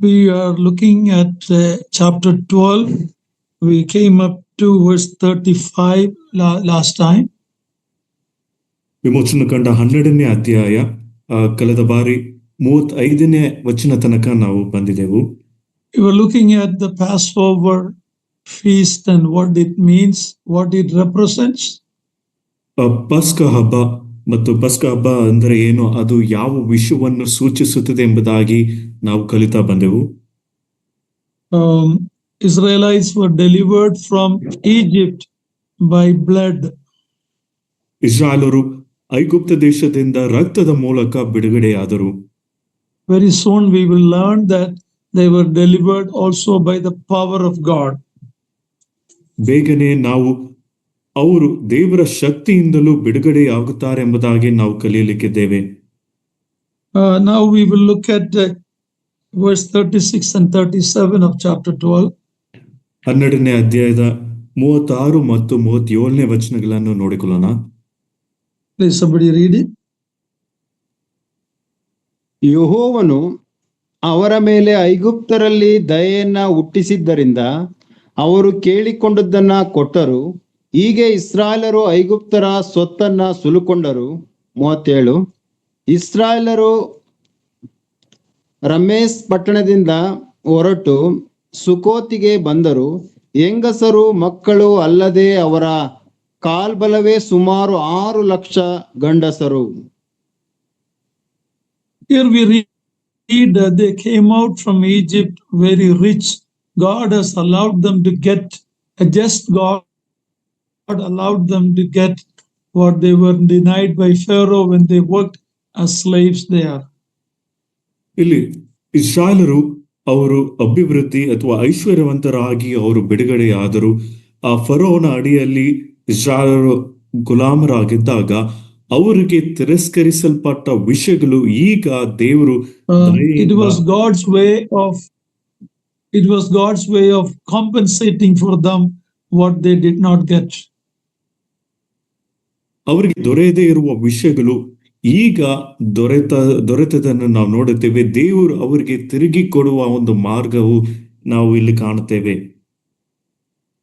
We are looking at chapter 12. We came up to verse 35 last time. ವಿಮೋಚನ ಕಂಡ 12ನೇ ಅಧ್ಯಾಯ ಕಳೆದ ಬಾರಿ 35ನೇ ವಚನ ತನಕ ನಾವು ಬಂದಿದ್ದೆವು. We were looking at the Passover feast and what it means, what it represents. ಪಸ್ಕ ಹಬ್ಬ ಮತ್ತು ಪಸ್ಕ ಹಬ್ಬ ಅಂದರೆ ಏನು, ಅದು ಯಾವ ವಿಷಯವನ್ನು ಸೂಚಿಸುತ್ತದೆ ಎಂಬುದಾಗಿ ನಾವು ಕಲಿತಾ ಬಂದೆವು. Israelites were delivered from Egypt by blood. ಇಸ್ರಾಯೇಲರು ಐಗುಪ್ತ ದೇಶದಿಂದ ರಕ್ತದ ಮೂಲಕ ಬಿಡುಗಡೆಯಾದರು. Very soon we will learn that they were delivered also by the power of God. ಬೇಗನೆ ನಾವು ಅವರು ದೇವರ ಶಕ್ತಿಯಿಂದಲೂ ಬಿಡುಗಡೆಯಾಗುತ್ತಾರೆ ಎಂಬುದಾಗಿ ನಾವು ಕಲಿಯಲಿಕ್ಕಿದ್ದೇವೆ. Now we will look at verse 36 and 37 of chapter 12. 12ನೇ ಅಧ್ಯಾಯದ 36 ಮತ್ತು 37ನೇ ವಚನಗಳನ್ನು ನೋಡಿಕೊಳ್ಳೋಣ. Please somebody read it. ಯೆಹೋವನು ಅವರ ಮೇಲೆ ಐಗುಪ್ತರಲ್ಲಿ ದಯೆಯನ್ನ ಹುಟ್ಟಿಸಿದ್ದರಿಂದ ಅವರು ಕೇಳಿಕೊಂಡದ್ದನ್ನ ಕೊಟ್ಟರು. ಹೀಗೆ ಇಸ್ರಾಯೇಲರು ಐಗುಪ್ತರ ಸ್ವತ್ತನ್ನ ಸುಲುಕೊಂಡರು. 37 ಇಸ್ರಾಯೇಲರು ರಮೇಸ್ ಪಟ್ಟಣದಿಂದ ಹೊರಟು ಸುಕೋತಿಗೆ ಬಂದರು. ಹೆಂಗಸರು ಮಕ್ಕಳು ಅಲ್ಲದೆ ಅವರ ಕಾಲ್ಬಲವೇ ಸುಮಾರು 6 ಲಕ್ಷ ಗಂಡಸರು. Here we read that they came out from Egypt very rich. God has allowed them to get, just God allowed them to get what they were denied by Pharaoh when they worked as slaves there. ಇಲ್ಲಿ ಇಸ್ರಾಯೇಲರು ಅವರು ಅಭಿವೃದ್ಧಿ ಅಥವಾ ಐಶ್ವರ್ಯವಂತರಾಗಿ ಅವರು ಬಿಡುಗಡೆಯಾದರು. ಆ ಫರೋನ ಅಡಿಯಲ್ಲಿ ಇಸ್ರಾಯೇಲರು ಗುಲಾಮರಾಗಿದ್ದಾಗ ಅವರಿಗೆ ತಿರಸ್ಕರಿಸಲ್ಪಟ್ಟ ವಿಷಯಗಳು ಈಗ ದೇವರು it was God's way of compensating for them what they did not get. ಅವರಿಗೆ ದೊರೆಯದೇ ಇರುವ ವಿಷಯಗಳು ಈಗ ದೊರೆತದನ್ನು ನಾವು ನೋಡುತ್ತೇವೆ. ದೇವರು ಅವರಿಗೆ ತಿರುಗಿ ಕೊಡುವ ಒಂದು ಮಾರ್ಗವು ನಾವು ಇಲ್ಲಿ ಕಾಣುತ್ತೇವೆ.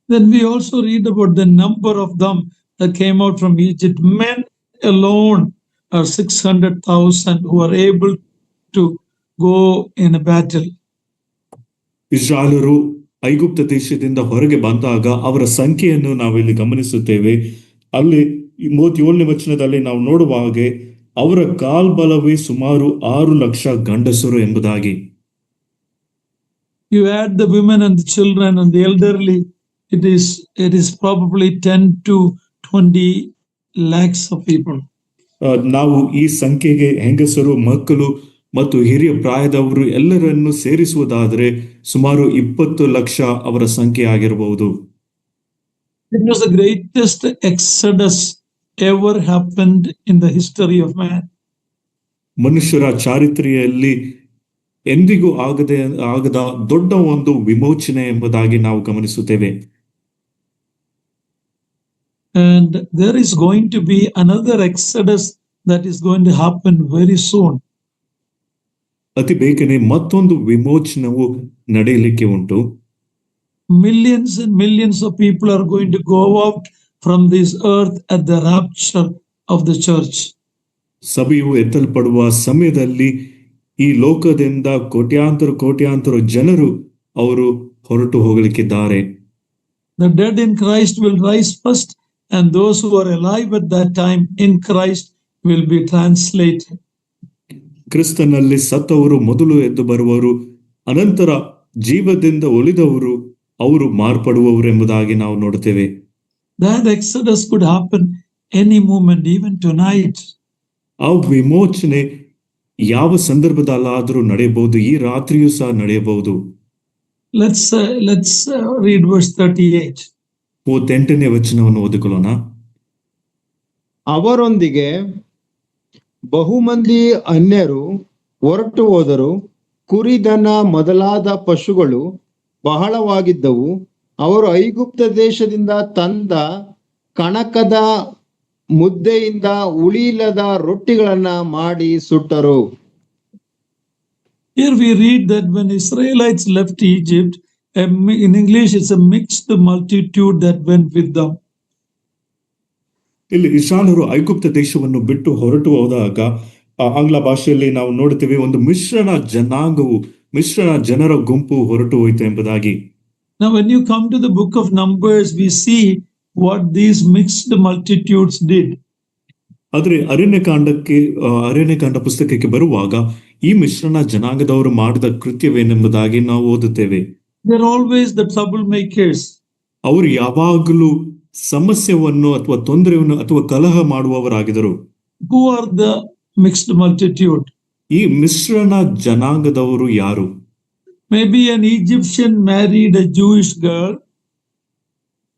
Then we also read about the number of them that came out from Egypt. Men alone are 600,000 who are able to go in a battle. ಇಸ್ರಾಯೇಲರು ಐಗುಪ್ತ ದೇಶದಿಂದ ಹೊರಗೆ ಬಂದಾಗ ಅವರ ಸಂಖ್ಯೆಯನ್ನು ನಾವಿಲ್ಲಿ ಗಮನಿಸುತ್ತೇವೆ. ಅಲ್ಲಿ 37ನೇ ವಚನದಲ್ಲಿ ನಾವು ನೋಡುವ ಹಾಗೆ ಅವರ ಕಾಲ್ಬಲವೇ ಸುಮಾರು 6 ಲಕ್ಷ ಗಂಡಸರು ಎಂಬುದಾಗಿ. You add the women and the children and the elderly, it is probably 10 to 20 lakhs of people. ನಾವು ಈ ಸಂಖ್ಯೆಗೆ ಹೆಂಗಸರು, ಮಕ್ಕಳು ಮತ್ತು ಹಿರಿಯ ಪ್ರಾಯದವರು ಎಲ್ಲರನ್ನು ಸೇರಿಸುವುದಾದರೆ ಸುಮಾರು 20 ಲಕ್ಷ ಅವರ ಸಂಖ್ಯೆ ಆಗಿರಬಹುದು. It was the greatest exodus ever happened in the history of man. ಮನುಷ್ಯರ ಚಾರಿತ್ರ್ಯದಲ್ಲಿ ಎಂದಿಗೂ ಆಗದ ದೊಡ್ಡ ಒಂದು ವಿಮೋಚನೆ ಎಂಬುದಾಗಿ ನಾವು ಗಮನಿಸುತ್ತೇವೆ. And there is going to be another exodus that is going to happen very soon. ಅತಿ ಬೇಗನೆ ಮತ್ತೊಂದು ವಿಮೋಚನವು ನಡೆಯಲಿಕ್ಕೆ ಉಂಟು. Millions and millions of people are going to go out from this earth at the rapture of the church. ಸಭೆಯು ಎತ್ತಲ್ಪಡುವ ಸಮಯದಲ್ಲಿ ಈ ಲೋಕದಿಂದ ಕೋಟ್ಯಾಂತರ ಜನರು ಅವರು ಹೊರಟು ಹೋಗಲಿಕ್ಕಿದ್ದಾರೆ. The dead in Christ will rise first, and those who are alive at that time in Christ will be translated. ಕ್ರಿಸ್ತನಲ್ಲಿ ಸತ್ತವರು ಮೊದಲು ಎದ್ದು ಬರುವರು, ಅನಂತರ ಜೀವದಿಂದ ಉಳಿದವರು ಅವರು ಮಾರ್ಪಡುವವರು ಎಂಬುದಾಗಿ ನಾವು ನೋಡುತ್ತೇವೆ. That exodus could happen any moment, even tonight. ಆ ವಿಮೋಚನೆ ಯಾವ ಸಂದರ್ಭದಲ್ಲಾದರೂ ನಡೆಯಬಹುದು, ಈ ರಾತ್ರಿಯೂ ಸಹ ನಡೆಯಬಹುದು. Let's read verse 38. 38ನೇ ವಚನವನ್ನು ಓದಿಕೊಳ್ಳೋಣ. ಅವರೊಂದಿಗೆ ಬಹುಮಂದಿ ಅನ್ಯರು ಹೊರಟು ಹೋದರು. ಕುರಿದನ ಮೊದಲಾದ ಪಶುಗಳು ಬಹಳವಾಗಿದ್ದವು. ಅವರು ಐಗುಪ್ತ ದೇಶದಿಂದ ತಂದ ಕಣಕದ ಮುದ್ದೆಯಿಂದ ಉಳಿಯಿಲ್ಲದ ರೊಟ್ಟಿಗಳನ್ನ ಮಾಡಿ ಸುಟ್ಟರು. Here we read that when Israelites left Egypt, in English it's a mixed multitude that went with them. ಇಲ್ಲಿ ಇಸ್ರಾಯೇಲರು ಐಗುಪ್ತ ದೇಶವನ್ನು ಬಿಟ್ಟು ಹೊರಟು ಹೋದಾಗ ಆಂಗ್ಲ ಭಾಷೆಯಲ್ಲಿ ನಾವು ನೋಡುತ್ತೇವೆ ಒಂದು ಮಿಶ್ರಣ ಜನರ ಗುಂಪು ಹೊರಟು ಹೋಯಿತು ಎಂಬುದಾಗಿ. Now when you come to the book of Numbers, we see what these mixed multitudes did. ಆದ್ರೆ ಅರಣ್ಯಕಾಂಡ ಪುಸ್ತಕಕ್ಕೆ ಬರುವಾಗ ಈ ಮಿಶ್ರಣ ಜನಾಂಗದವರು ಮಾಡಿದ ಕೃತ್ಯವೇನೆಂಬುದಾಗಿ ನಾವು ಓದುತ್ತೇವೆ. They're always the troublemakers. ಅವರು ಯಾವಾಗಲೂ ಸಮಸ್ಯೆಯನ್ನು ಅಥವಾ ತೊಂದರೆಯನ್ನು ಅಥವಾ ಕಲಹ ಮಾಡುವವರಾಗಿದ್ದರು. Who are the mixed multitude? ಈ ಮಿಶ್ರಣ ಜನಾಂಗದವರು ಯಾರು? Maybe an Egyptian married a Jewish girl.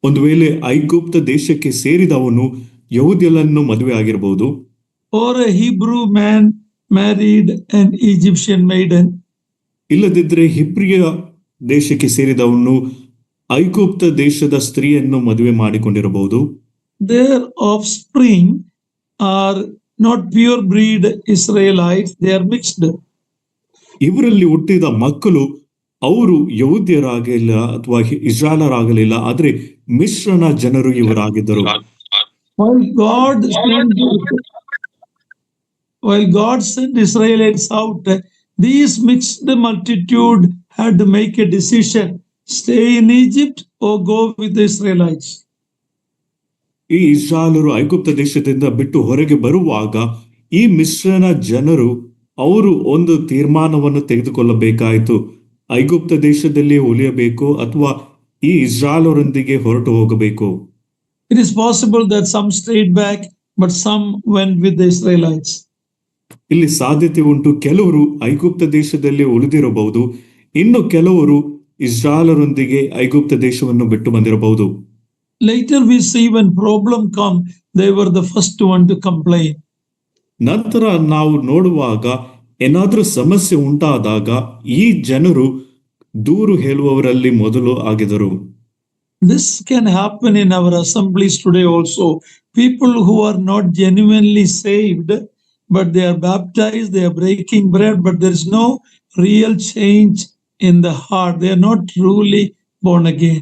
ಒಂದು ವೇಳೆ ಐಗುಪ್ತ ದೇಶಕ್ಕೆ ಸೇರಿದವನು ಯಹೂದ್ಯಳನ್ನು ಮದುವೆ ಆಗಿರಬಹುದು. Or a Hebrew man married an Egyptian maiden. ಇಲ್ಲದಿದ್ರೆ ಹಿಬ್ರಿಯ ದೇಶಕ್ಕೆ ಸೇರಿದವನು ಐಗುಪ್ತ ದೇಶದ ಸ್ತ್ರೀಯನ್ನು ಮದುವೆ ಮಾಡಿಕೊಂಡಿರಬಹುದು. Their offspring are not pure breed Israelites, they are mixed. ಇವರಲ್ಲಿ ಹುಟ್ಟಿದ ಮಕ್ಕಳು ಅವರು ಯಹೂದ್ಯರಾಗಲಿಲ್ಲ ಅಥವಾ ಇಸ್ರಾಯೇಲರಾಗಲಿಲ್ಲ, ಆದ್ರೆ ಮಿಶ್ರಣ ಜನರು ಇವರಾಗಿದ್ದರು. While God sent Israelites out, these mixed multitude had to make a decision: stay in Egypt or go with the Israelites. ಈ ಇಸ್ರಾಯೇಲರು ಐಗುಪ್ತ ದೇಶದಿಂದ ಬಿಟ್ಟು ಹೊರಗೆ ಬರುವಾಗ ಈ ಮಿಶ್ರಣ ಜನರು ಅವರು ಒಂದು ತೀರ್ಮಾನವನ್ನು ತೆಗೆದುಕೊಳ್ಳಬೇಕಾಯಿತು. ಐಗುಪ್ತ ದೇಶದಲ್ಲಿ ಉಳಿಯಬೇಕು ಅಥವಾ ಈ ಇಸ್ರಾಯೇಲರೊಂದಿಗೆ ಹೊರಟು ಹೋಗಬೇಕು. It is possible that some stayed back, but some went with the Israelites. ಇಲ್ಲಿ ಸಾಧ್ಯತೆ ಉಂಟು, ಕೆಲವರು ಐಗುಪ್ತ ದೇಶದಲ್ಲಿ ಉಳಿದಿರಬಹುದು, ಇನ್ನು ಕೆಲವರು ಇಸ್ರಾಯೇಲರೊಂದಿಗೆ ಐಗುಪ್ತ ದೇಶವನ್ನು ಬಿಟ್ಟು ಬಂದಿರಬಹುದು. Later we see when problem come, they were the first one to complain. ನಂತರ ನಾವು ನೋಡುವಾಗ ಏನಾದ್ರೂ ಸಮಸ್ಯೆ ಉಂಟಾದಾಗ ಈ ಜನರು ದೂರು ಹೇಳುವವರಲ್ಲಿ ಮೊದಲು ಆಗಿದರು. This can happen in our assemblies today also. People who are not genuinely saved, but they are baptized, they are breaking bread, but there is no real change in the heart. They are not truly born again.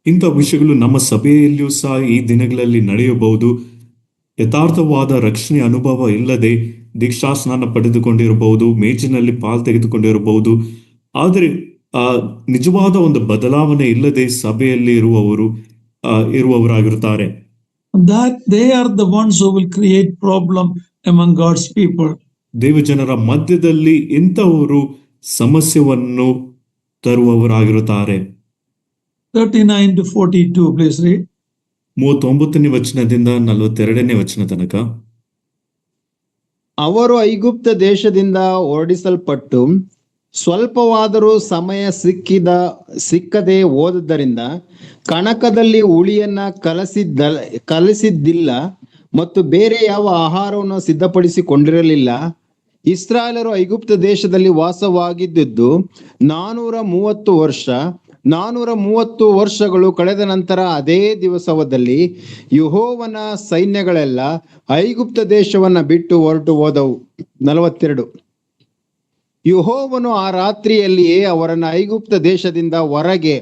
ಇಂಥ ವಿಷಯಗಳು ನಮ್ಮ ಸಭೆಯಲ್ಲಿಯೂ ಸಹ ಈ ದಿನಗಳಲ್ಲಿ ನಡೆಯಬಹುದು. ಯಥಾರ್ಥವಾದ ರಕ್ಷಣೆ ಅನುಭವ ಇಲ್ಲದೆ ದೀಕ್ಷಾಸ್ನಾನ ಪಡೆದುಕೊಂಡಿರಬಹುದು, ಮೇಜಿನಲ್ಲಿ ಪಾಲ್ ತೆಗೆದುಕೊಂಡಿರಬಹುದು, ಆದರೆ ನಿಜವಾದ ಒಂದು ಬದಲಾವಣೆ ಇಲ್ಲದೆ ಸಭೆಯಲ್ಲಿ ಇರುವವರಾಗಿರುತ್ತಾರೆ. That they are the ones who will create problem among God's people. ದೇವಜನರ ಮಧ್ಯದಲ್ಲಿ ಇಂಥವರು ಸಮಸ್ಯೆಯನ್ನು ತರುವವರಾಗಿರುತ್ತಾರೆ. 39 to 42, please read. 39ನೇ ವಚನದಿಂದ 42ನೇ ವಚನ ತನಕ. ಅವರು ಐಗುಪ್ತ ದೇಶದಿಂದ ಓಡಿಸಲ್ಪಟ್ಟು ಸ್ವಲ್ಪವಾದರೂ ಸಮಯ ಸಿಕ್ಕದೆ ಹೋದದ್ದರಿಂದ ಕಣಕದಲ್ಲಿ ಹುಳಿಯನ್ನ ಕಲಸಿದ್ದಿಲ್ಲ ಮತ್ತು ಬೇರೆ ಯಾವ ಆಹಾರವನ್ನು ಸಿದ್ಧಪಡಿಸಿಕೊಂಡಿರಲಿಲ್ಲ. ಇಸ್ರಾಯೇಲರು ಐಗುಪ್ತ ದೇಶದಲ್ಲಿ ವಾಸವಾಗಿದ್ದು 430 ವರ್ಷ. 430 ವರ್ಷಗಳು ಕಳೆದ ನಂತರ ಅದೇ ದಿವಸದಲ್ಲಿ ಯೆಹೋವನ ಸೈನ್ಯಗಳೆಲ್ಲ ಐಗುಪ್ತ ದೇಶವನ್ನ ಬಿಟ್ಟು ಹೊರಟು ಹೋದವು. 42. ಯೆಹೋವನು ಆ ರಾತ್ರಿಯಲ್ಲಿಯೇ ಅವರನ್ನು ಐಗುಪ್ತ ದೇಶದಿಂದ ಹೊರಗೆ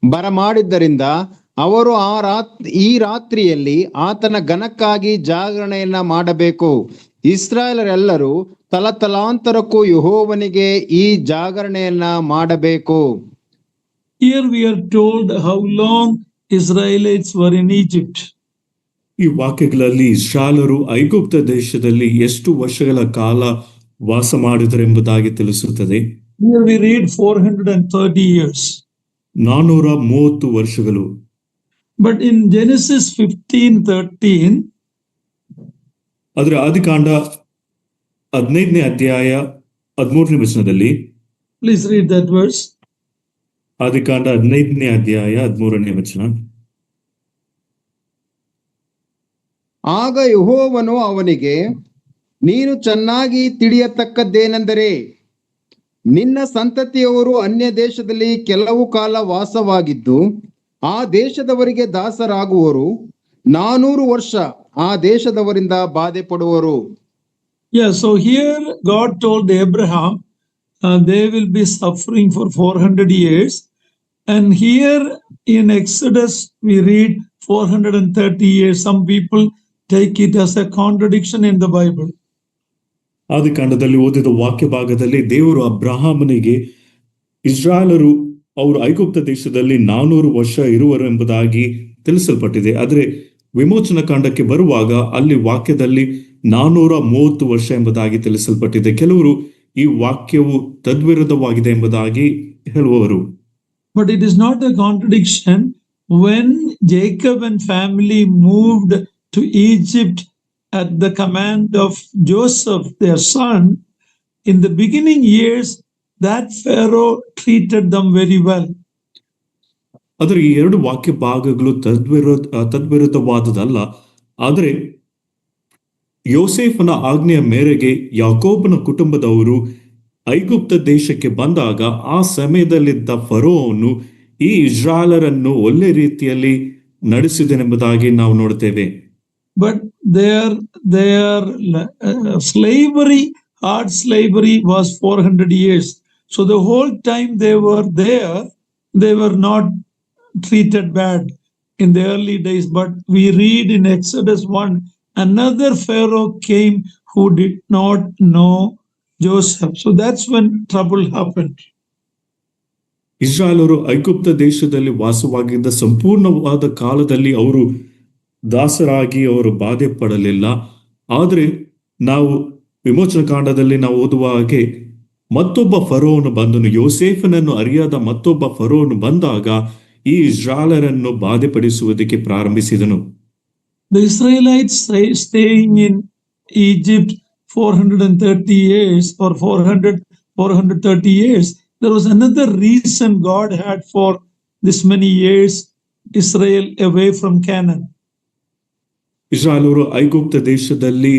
ಬರಮಾಡಿದ್ದರಿಂದ ಅವರು ಈ ರಾತ್ರಿಯಲ್ಲಿ ಆತನ ಘನಕ್ಕಾಗಿ ಜಾಗರಣೆಯನ್ನ ಮಾಡಬೇಕು. ಇಸ್ರಾಯೇಲರೆಲ್ಲರೂ ತಲತಲಾಂತರಕ್ಕೂ ಯೆಹೋವನಿಗೆ ಈ ಜಾಗರಣೆಯನ್ನ ಮಾಡಬೇಕು. Here we are told how long Israelites were in Egypt. ಈ ವಾಕ್ಯಗಳಲ್ಲಿ ಇಸ್ರಾಯೇಲರು ಐಗುಪ್ತ ದೇಶದಲ್ಲಿ ಎಷ್ಟು ವರ್ಷಗಳ ಕಾಲ ವಾಸ ಮಾಡಿದರೆಂಬುದಾಗಿ ತಿಳಿಸುತ್ತದೆ. Here we read 430 years. 430 ವರ್ಷಗಳು. But in Genesis 15:13, ಆದರೆ ಆದಿಕಾಂಡ 15ನೇ ಅಧ್ಯಾಯ 13ನೇ ವಚನದಲ್ಲಿ, please read that verse. ಆದಿಕಾಂಡ 15ನೇ ಅಧ್ಯಾಯ 13ನೇ ವಚನ. ಆಗ ಯೆಹೋವನು ಅವನಿಗೆ, ನೀನು ಚೆನ್ನಾಗಿ ತಿಳಿಯತಕ್ಕದ್ದೇನೆಂದರೆ ನಿನ್ನ ಸಂತತಿಯವರು ಅನ್ಯ ದೇಶದಲ್ಲಿ ಕೆಲವು ಕಾಲ ವಾಸವಾಗಿದ್ದು ಆ ದೇಶದವರಿಗೆ ದಾಸರಾಗುವರು. 400 ವರ್ಷ ಆ ದೇಶದವರಿಂದ ಬಾಧೆ ಪಡುವರು. Yeah, so here God told Abraham they will be suffering for 400 years. And here in Exodus, we read 430 years. Some people take it as a contradiction in the Bible. ಆದಿಕಾಂಡದಲ್ಲಿ ಓದಿದ ವಾಕ್ಯ ಭಾಗದಲ್ಲಿ ದೇವರು ಅಬ್ರಹಾಮನಿಗೆ ಇಸ್ರಾಯೇಲರು ಅವರು ಐಗುಪ್ತ ದೇಶದಲ್ಲಿ 400 ವರ್ಷ ಇರುವರು ಎಂಬುದಾಗಿ ತಿಳಿಸಲ್ಪಟ್ಟಿದೆ. ಆದರೆ ವಿಮೋಚನಾ ಕಾಂಡಕ್ಕೆ ಬರುವಾಗ ಅಲ್ಲಿ ವಾಕ್ಯದಲ್ಲಿ 430 ವರ್ಷ ಎಂಬುದಾಗಿ ತಿಳಿಸಲ್ಪಟ್ಟಿದೆ. ಕೆಲವರು ಈ ವಾಕ್ಯವು ತದ್ವಿರುದ್ಧವಾಗಿದೆ ಎಂಬುದಾಗಿ ಹೇಳುವವರು. But it is not a contradiction. When Jacob and family moved to Egypt at the command of Joseph, their son, in the beginning years, that Pharaoh treated them very well. ಆದರೆ ಈ ಎರಡು ವಾಕ್ಯ ಭಾಗಗಳು ತದ್ವಿರುದ್ಧವಾದದಲ್ಲ. ಆದರೆ ಯೋಸೇಫನ ಆಜ್ಞೆಯ ಮೇರೆಗೆ ಯಾಕೋಬನ ಕುಟುಂಬದವರು ಐಗುಪ್ತ ದೇಶಕ್ಕೆ ಬಂದಾಗ ಆ ಸಮಯದಲ್ಲಿದ್ದ ಫರೋವನು ಈ ಇಸ್ರಾಯೇಲರನ್ನು ಒಳ್ಳೆ ರೀತಿಯಲ್ಲಿ ನಡೆಸಿದನೆಂಬುದಾಗಿ ನಾವು ನೋಡುತ್ತೇವೆ. But their slavery, hard slavery, was 400 years. So the whole time they were there, they were not treated bad in the early days. But we read in Exodus 1, another Pharaoh came who did not know Joseph. So that's when trouble happened. ಇಸ್ರಾಯೇಲರು ಐಗುಪ್ತ ದೇಶದಲ್ಲಿ ವಾಸವಾಗಿದ್ದ ಸಂಪೂರ್ಣವಾದ ಕಾಲದಲ್ಲಿ ಅವರು ದಾಸರಾಗಿ ಅವರು ಬಾಧೆ ಪಡಲಿಲ್ಲ. ಆದರೆ ನಾವು ವಿಮೋಚನಾ ಕಾಂಡದಲ್ಲಿ ನಾವು ಓದುವ ಹಾಗೆ ಮತ್ತೊಬ್ಬ ಫರೋವನು ಬಂದನು, ಯೋಸೇಫನನ್ನು ಅರಿಯಾದ ಮತ್ತೊಬ್ಬ ಫರೋವನು ಬಂದಾಗ ಈ ಇಸ್ರಾಯೇಲರನ್ನು ಬಾಧೆಪಡಿಸುವುದಕ್ಕೆ ಪ್ರಾರಂಭಿಸಿದನು. The Israelites staying in Egypt 430 years or 430 years, there was another reason God had for this many years Israel away from Canaan. ಇಸ್ರಾಯೇಲರು ಐಗುಪ್ತ ದೇಶದಲ್ಲಿ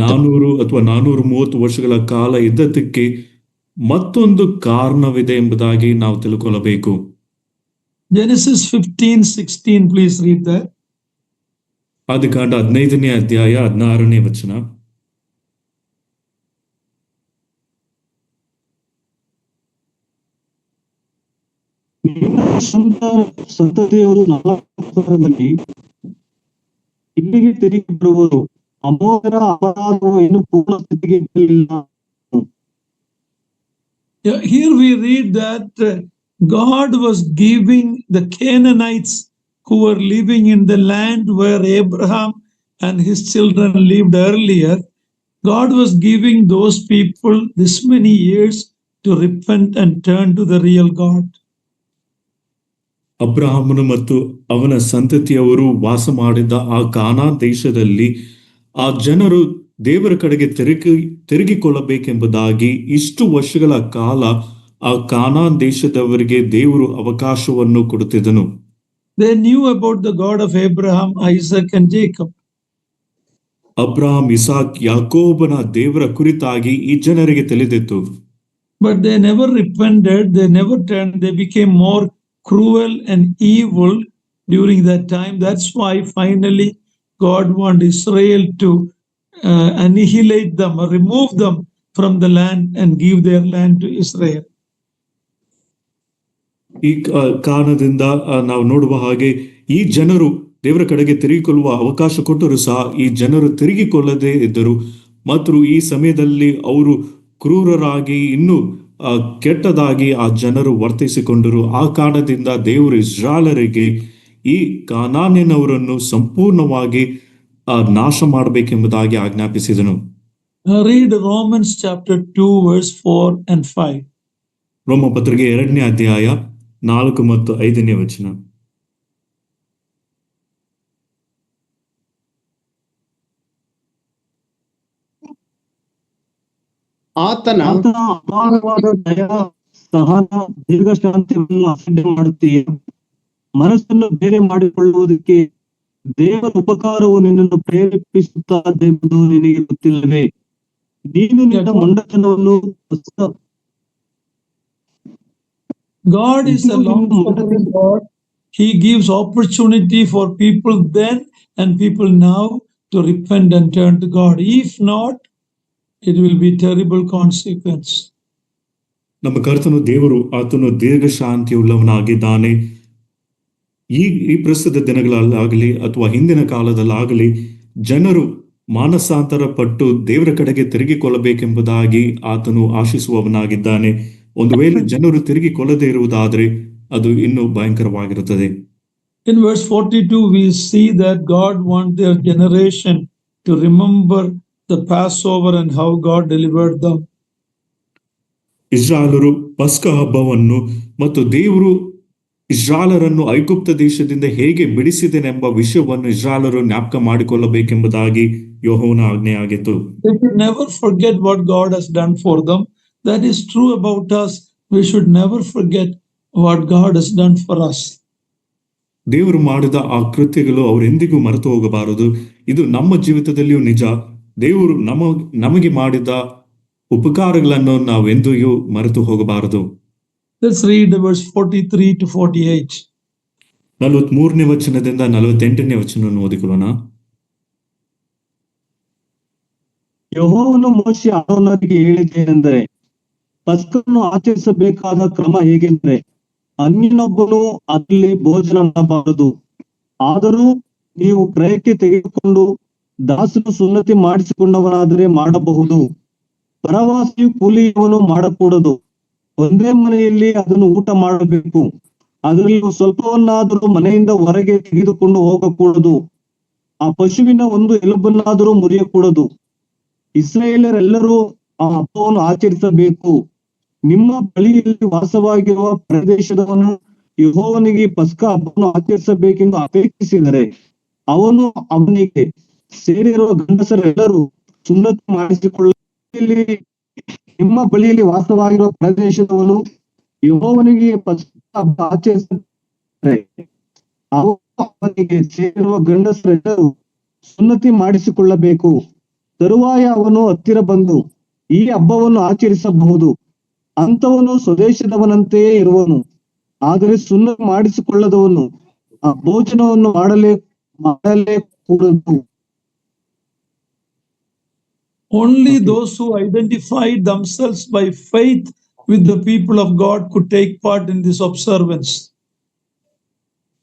400 ಅಥವಾ 430 ವರ್ಷಗಳ ಕಾಲ ಇದ್ದದಕ್ಕೆ ಮತ್ತೊಂದು ಕಾರಣವಿದೆ ಎಂಬುದಾಗಿ ನಾವು ತಿಳ್ಕೊಳ್ಳಬೇಕು. Genesis 15:16, please read that. ಆದಿಕಾಂಡ 15ನೇ ಅಧ್ಯಾಯ 16ನೇ ವಚನ. ಸಂತತಿಯವರು 40 ಇಲ್ಲಿಗೆ ತಿರುಗಿ ಬರುವರು. ಅಮೋಘರ ಅಪರಾಧವು ಇನ್ನು ಪೂರ್ಣ ಸ್ಥಿತಿಗೆ ಬರಲಿಲ್ಲ. Here we read that God was giving the Canaanites who were living in the land where Abraham and his children lived earlier. God was giving those people this many years to repent and turn to the real God. ಅಬ್ರಹಾಮನು ಮತ್ತು ಅವನ ಸಂತತಿಯವರು ವಾಸ ಮಾಡಿದ್ದ ಆ ಕಾನಾನ್ ದೇಶದಲ್ಲಿ ಆ ಜನರು ದೇವರ ಕಡೆಗೆ ತಿರುಗಿಕೊಳ್ಳಬೇಕೆಂಬುದಾಗಿ ಇಷ್ಟು ವರ್ಷಗಳ ಕಾಲ ಆ ಕಾನಾನ್ ದೇಶದವರಿಗೆ ದೇವರು ಅವಕಾಶವನ್ನು ಕೊಡುತ್ತಿದ್ದನು. They knew about the God of Abraham, Isaac and Jacob. Abraham, Isaac, ಯಾಕೋಬನ ದೇವರ ಕುರಿತಾಗಿ ಈ ಜನರಿಗೆ ತಿಳಿದಿತ್ತು. But they never repented, they never turned, they became more cruel and evil during that time. That's why finally God wanted Israel to annihilate them or remove them from the land and give their land to Israel. ಈ ಕಾರಣದಿಂದ ನಾವು ನೋಡುವ ಹಾಗೆ ಈ ಜನರು ದೇವರ ಕಡೆಗೆ ತಿರುಗಿಕೊಳ್ಳುವ ಅವಕಾಶ ಕೊಟ್ಟರು ಸಹ ಈ ಜನರು ತಿರುಗಿಕೊಳ್ಳದೆ ಇದ್ದರು ಮತ್ತು ಈ ಸಮಯದಲ್ಲಿ ಅವರು ಕ್ರೂರರಾಗಿ ಇನ್ನೂ ಕೆಟ್ಟದಾಗಿ ಆ ಜನರು ವರ್ತಿಸಿಕೊಂಡರು. ಆ ಕಾರಣದಿಂದ ದೇವರು ಇಸ್ರಾಯೇಲರಿಗೆ ಈ ಕಾನಾನಿನವರನ್ನು ಸಂಪೂರ್ಣವಾಗಿ ನಾಶ ಮಾಡಬೇಕೆಂಬುದಾಗಿ ಆಜ್ಞಾಪಿಸಿದನು. Read Romans chapter 2 verse 4 and 5. ರೋಮ ಪತ್ರಿಕೆ 2ನೇ ಅಧ್ಯಾಯ 4 ಮತ್ತು 5ನೇ ವಚನ. ಆತನ ಅಪಾರವಾದ ದಯ, ಸಹನ, ದೀರ್ಘಶಾಂತಿಯನ್ನು ಅಸಡ್ಡೆ ಮಾಡುತ್ತೀಯ. ಮನಸ್ಸನ್ನು ಬೇರೆ ಮಾಡಿಕೊಳ್ಳುವುದಕ್ಕೆ ದೇವರ ಉಪಕಾರವು ನಿನ್ನನ್ನು ಪ್ರೇರೇಪಿಸುತ್ತಾದೆಂಬುದು ನಿನಗೆ ಗೊತ್ತಿಲ್ಲವೇ? ನೀನು ನಿನ್ನ ಮೊಂಡತನವನ್ನು God is a long-suffering God. He gives opportunity for people then and people now to repent and turn to God. If not, it will be terrible consequence. ನಮ್ಮ ಕರ್ತನು ದೇವರು ಆತನು ದೀರ್ಘ ಶಾಂತಿಯುಳ್ಳವನಾಗಿದ್ದಾನೆ. ಈ ಪ್ರಸ್ತುತ ದಿನಗಳಲ್ಲಾಗಲಿ ಅಥವಾ ಹಿಂದಿನ ಕಾಲದಲ್ಲಾಗಲಿ ಜನರು ಮಾನಸಾಂತರ ಪಟ್ಟು ದೇವರ ಕಡೆಗೆ ತಿರುಗಿಕೊಳ್ಳಬೇಕೆಂಬುದಾಗಿ ಆತನು ಆಶಿಸುವವನಾಗಿದ್ದಾನೆ. ಒಂದು ವೇಳೆ ಜನರು ತಿರುಗಿಕೊಳ್ಳದೆ ಇರುವುದಾದರೆ ಅದು ಇನ್ನೂ ಭಯಂಕರವಾಗಿರುತ್ತದೆ. In verse 42, we see that God wants their generation to remember the Passover and how God delivered them. ಇಸ್ರಾಯೇಲರು ಪಸ್ಕ ಹಬ್ಬವನ್ನು ಮತ್ತು ದೇವರು ಇಸ್ರಾಯೇಲರನ್ನು ಐಗುಪ್ತ ದೇಶದಿಂದ ಹೇಗೆ ಬಿಡಿಸಿದನೆಂಬ ವಿಷಯವನ್ನು ಇಸ್ರಾಯೇಲರು ಜ್ಞಾಪಕ ಮಾಡಿಕೊಳ್ಳಬೇಕೆಂಬುದಾಗಿ ಯೆಹೋವನ ಆಜ್ಞೆಯಾಗಿತ್ತು. They should never forget what God has done for them. That is true about us. We should never forget what God has done for us. ದೇವರು ಮಾಡಿದ ಆ ಕೃತ್ಯಗಳು ಅವರೆಂದಿಗೂ ಮರೆತು ಹೋಗಬಾರದು. ಇದು ನಮ್ಮ ಜೀವಿತದಲ್ಲಿಯೂ ನಿಜ. ದೇವರು ನಮಗೆ ಮಾಡಿದ ಉಪಕಾರಗಳನ್ನು ನಾವೆಂದಿಗೂ ಮರೆತು ಹೋಗಬಾರದು. Let's read verse 43 to 48. 43ನೇ ವಚನದಿಂದ 48ನೇ ವಚನವನ್ನು ಓದಿಕೊಳ್ಳೋಣ. ಯೆಹೋವನು ಮೋಶೆ ಆರೋನರಿಗೆ ಹೇಳಿದ್ದೇನೆಂದರೆ, ಪಸ್ಕವನ್ನು ಆಚರಿಸಬೇಕಾದ ಕ್ರಮ ಹೇಗೆಂದರೆ, ಅನ್ಯನೊಬ್ಬನು ಅಲ್ಲಿ ಭೋಜನ ಮಾಡಬಾರದು. ಆದರೂ ನೀವು ಕ್ರಯಕ್ಕೆ ತೆಗೆದುಕೊಂಡು ದಾಸನು ಸುನ್ನತಿ ಮಾಡಿಸಿಕೊಂಡವನಾದರೆ ಮಾಡಬಹುದು. ಪರವಾಸಿಯು ಕೂಲಿಯವನು ಮಾಡಕೂಡದು. ಒಂದೇ ಮನೆಯಲ್ಲಿ ಅದನ್ನು ಊಟ ಮಾಡಬೇಕು. ಅದರಲ್ಲಿ ಸ್ವಲ್ಪವನ್ನಾದರೂ ಮನೆಯಿಂದ ಹೊರಗೆ ತೆಗೆದುಕೊಂಡು ಹೋಗಕೂಡದು. ಆ ಪಶುವಿನ ಒಂದು ಎಲುಬನ್ನಾದರೂ ಮುರಿಯಕೂಡದು. ಇಸ್ರಾಯೇಲರೆಲ್ಲರೂ ಆ ಹಬ್ಬವನ್ನು ಆಚರಿಸಬೇಕು. ನಿಮ್ಮ ಬಳಿಯಲ್ಲಿ ವಾಸವಾಗಿರುವ ಪ್ರದೇಶದವನು ಯೆಹೋವನಿಗೆ ಪಸ್ಕ ಹಬ್ಬವನ್ನು ಆಚರಿಸಬೇಕೆಂದು ಅಪೇಕ್ಷಿಸಿದರೆ ಅವನು ಅವನಿಗೆ ಸೇರಿರುವ ಗಂಡಸರೆಲ್ಲರೂ ಸುನ್ನತಿ ಮಾಡಿಸಿಕೊಳ್ಳ. ನಿಮ್ಮ ಬಳಿಯಲ್ಲಿ ವಾಸವಾಗಿರುವ ಪ್ರದೇಶದವನು ಯೆಹೋವನಿಗೆ ಪಸ್ಕ ಹಬ್ಬ ಆಚರಿಸಿದರೆ ಅವನಿಗೆ ಸೇರಿರುವ ಗಂಡಸರೆಲ್ಲರೂ ಸುನ್ನತಿ ಮಾಡಿಸಿಕೊಳ್ಳಬೇಕು. ತರುವಾಯ ಅವನು ಹತ್ತಿರ ಬಂದು ಈ ಹಬ್ಬವನ್ನು ಆಚರಿಸಬಹುದು. ಅಂಥವನು ಸ್ವದೇಶದವನಂತೆಯೇ ಇರುವನು. ಆದರೆ ಸುನ್ನತಿ ಮಾಡಿಸಿಕೊಳ್ಳದವನು ಆ ಭೋಜನವನ್ನು ಮಾಡಲೇ ಕೂಡದು. Only those who identified themselves by faith with the people of God could take part in this observance.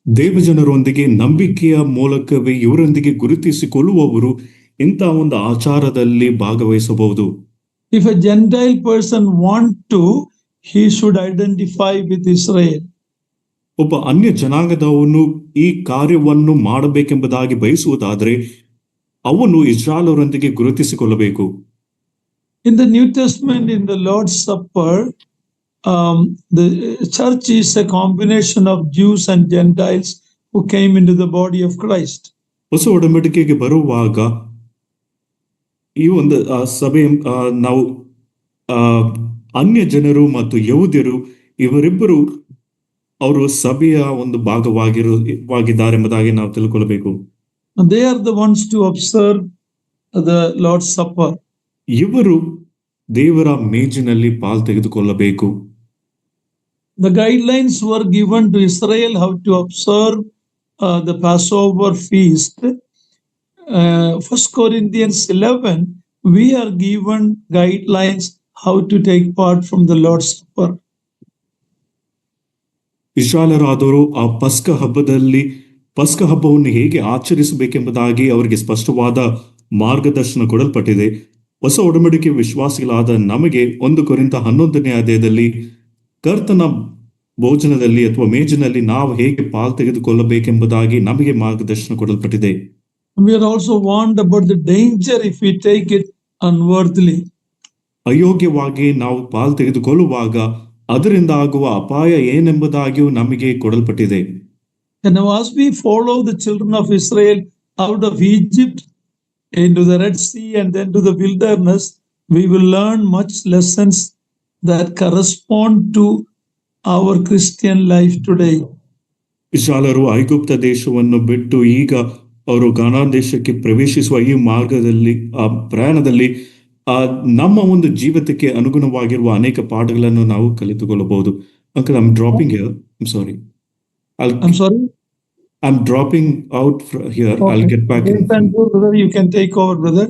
ದೇವಜನರೊಂದಿಗೆ ನಂಬಿಕೆಯ ಮೂಲಕವೇ ಇವರೊಂದಿಗೆ ಗುರುತಿಸಿಕೊಳ್ಳುವವರು ಇಂಥ ಒಂದು ಆಚಾರದಲ್ಲಿ ಭಾಗವಹಿಸಬಹುದು. If a Gentile person want to, he should identify with Israel. ಒಬ್ಬ ಅನ್ಯ ಜನಾಂಗದವನು ಈ ಕಾರ್ಯವನ್ನು ಮಾಡಬೇಕೆಂಬುದಾಗಿ ಬಯಸುವುದಾದರೆ ಅವನು ಇಸ್ರಾಯೇಲರೊಂದಿಗೆ ಗುರುತಿಸಿಕೊಳ್ಳಬೇಕು. In the New Testament, in the Lord's Supper, the church is a combination of Jews and Gentiles who came into the body of Christ. ಹೊಸ ಒಡಂಬಡಿಕೆಗೆ ಬರುವಾಗ ಈ ಒಂದು ಸಭೆ ನಾವು ಅನ್ಯ ಜನರು ಮತ್ತು ಯಹೂದ್ಯರು ಇವರಿಬ್ಬರು ಅವರು ಸಭೆಯ ಒಂದು ಭಾಗವಾಗಿದ್ದಾರೆ ಎಂಬುದಾಗಿ ನಾವು ತಿಳ್ಕೊಳ್ಬೇಕು. They are the ones to observe the Lord's Supper. ಇವರು ದೇವರ ಮೇಜಿನಲ್ಲಿ ಪಾಲು ತೆಗೆದುಕೊಳ್ಳಬೇಕು. The guidelines were given to Israel how to observe the Passover feast. 1 Corinthians 11, we are given guidelines how to take part from the Lord's Supper. ಇಸ್ರಾಯೇಲರಾದವರು ಆ ಪಸ್ಕ ಹಬ್ಬವನ್ನು ಹೇಗೆ ಆಚರಿಸಬೇಕೆಂಬುದಾಗಿ ಅವರಿಗೆ ಸ್ಪಷ್ಟವಾದ ಮಾರ್ಗದರ್ಶನ ಕೊಡಲ್ಪಟ್ಟಿದೆ. ಹೊಸ ಒಡಂಬಡಿಕೆ ವಿಶ್ವಾಸಿಗಳಾದ ನಮಗೆ 1 ಕೊರಿಂಥ 11ನೇ ಅಧ್ಯಾಯದಲ್ಲಿ ಕರ್ತನ ಭೋಜನದಲ್ಲಿ ಅಥವಾ ಮೇಜಿನಲ್ಲಿ ನಾವು ಹೇಗೆ ಪಾಲು ತೆಗೆದುಕೊಳ್ಳಬೇಕೆಂಬುದಾಗಿ ನಮಗೆ ಮಾರ್ಗದರ್ಶನ ಕೊಡಲ್ಪಟ್ಟಿದೆ. We are also warned about the danger if we take it unworthily. ಅಯೋಗ್ಯವಾಗಿ ನಾವು ಪಾಲು ತೆಗೆದುಕೊಳ್ಳುವಾಗ ಅದರಿಂದ ಆಗುವ ಅಪಾಯ ಏನೆಂಬುದಾಗಿಯೂ ನಮಗೆ ಕೊಡಲ್ಪಟ್ಟಿದೆ. And now as we follow the children of Israel out of Egypt into the Red Sea and then to the wilderness, we will learn much lessons that correspond to our Christian life today. ಇಸ್ರಾಯೇಲರು ಐಗುಪ್ತ ದೇಶವನ್ನು ಬಿಟ್ಟು ಈಗ ಅವರು ಕಾನಾನ್ ದೇಶಕ್ಕೆ ಪ್ರವೇಶಿಸುವ ಈ ಮಾರ್ಗದಲ್ಲಿ ಪ್ರಯಾಣದಲ್ಲಿ ನಮ್ಮ ಒಂದು ಜೀವಿತಕ್ಕೆ ಅನುಗುಣವಾಗಿರುವ ಅನೇಕ ಪಾಠಗಳನ್ನು ನಾವು ಕಲಿತುಕೊಳ್ಳಬಹುದು. Uncle, I'm dropping here. I'm sorry. I'm dropping out here. Okay. I'll get back in. Brother, you can take over, brother.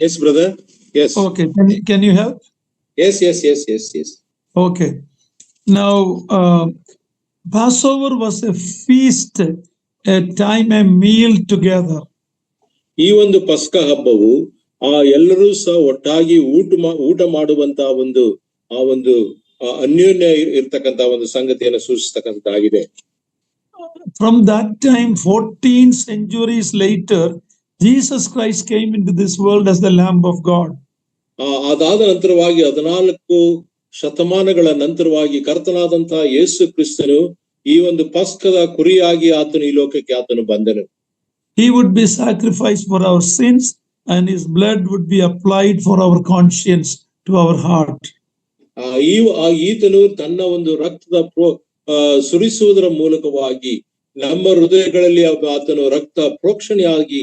Yes, brother. Yes. Okay, can you help? Yes. Okay. Now, Passover was a feast, a time, a meal together. ಈ ಒಂದು ಪಸ್ಕ ಹಬ್ಬವು ಎಲ್ಲರೂ ಸಹ ಒಟ್ಟಾಗಿ ಊಟ ಮಾಡುವಂತಹ ಒಂದು ಅನ್ಯೋನ್ಯ ಇರ್ತಕ್ಕಂತ ಒಂದು ಸಂಗತಿಯನ್ನು ಸೂಚಿಸ್ತಕ್ಕಂತಾಗಿದೆ. From that time, 14 centuries later, Jesus Christ came into this world as the Lamb of God. ಅದಾದ ನಂತರವಾಗಿ 14 ಶತಮಾನಗಳ ನಂತರವಾಗಿ ಕರ್ತನಾದಂತಹ ಯೇಸು ಕ್ರಿಸ್ತನು ಈ ಒಂದು ಪಸ್ಕದ ಕುರಿಯಾಗಿ ಆತನು ಈ ಲೋಕಕ್ಕೆ ಆತನು ಬಂದನು. He would be sacrificed for our sins, and his blood would be applied for our conscience to our heart. ಈತನು ತನ್ನ ಒಂದು ರಕ್ತದ ಸುರಿಸುವುದರ ಮೂಲಕವಾಗಿ ನಮ್ಮ ಹೃದಯಗಳಲ್ಲಿ ಆತನು ರಕ್ತ ಪ್ರೋಕ್ಷಣೆಯಾಗಿ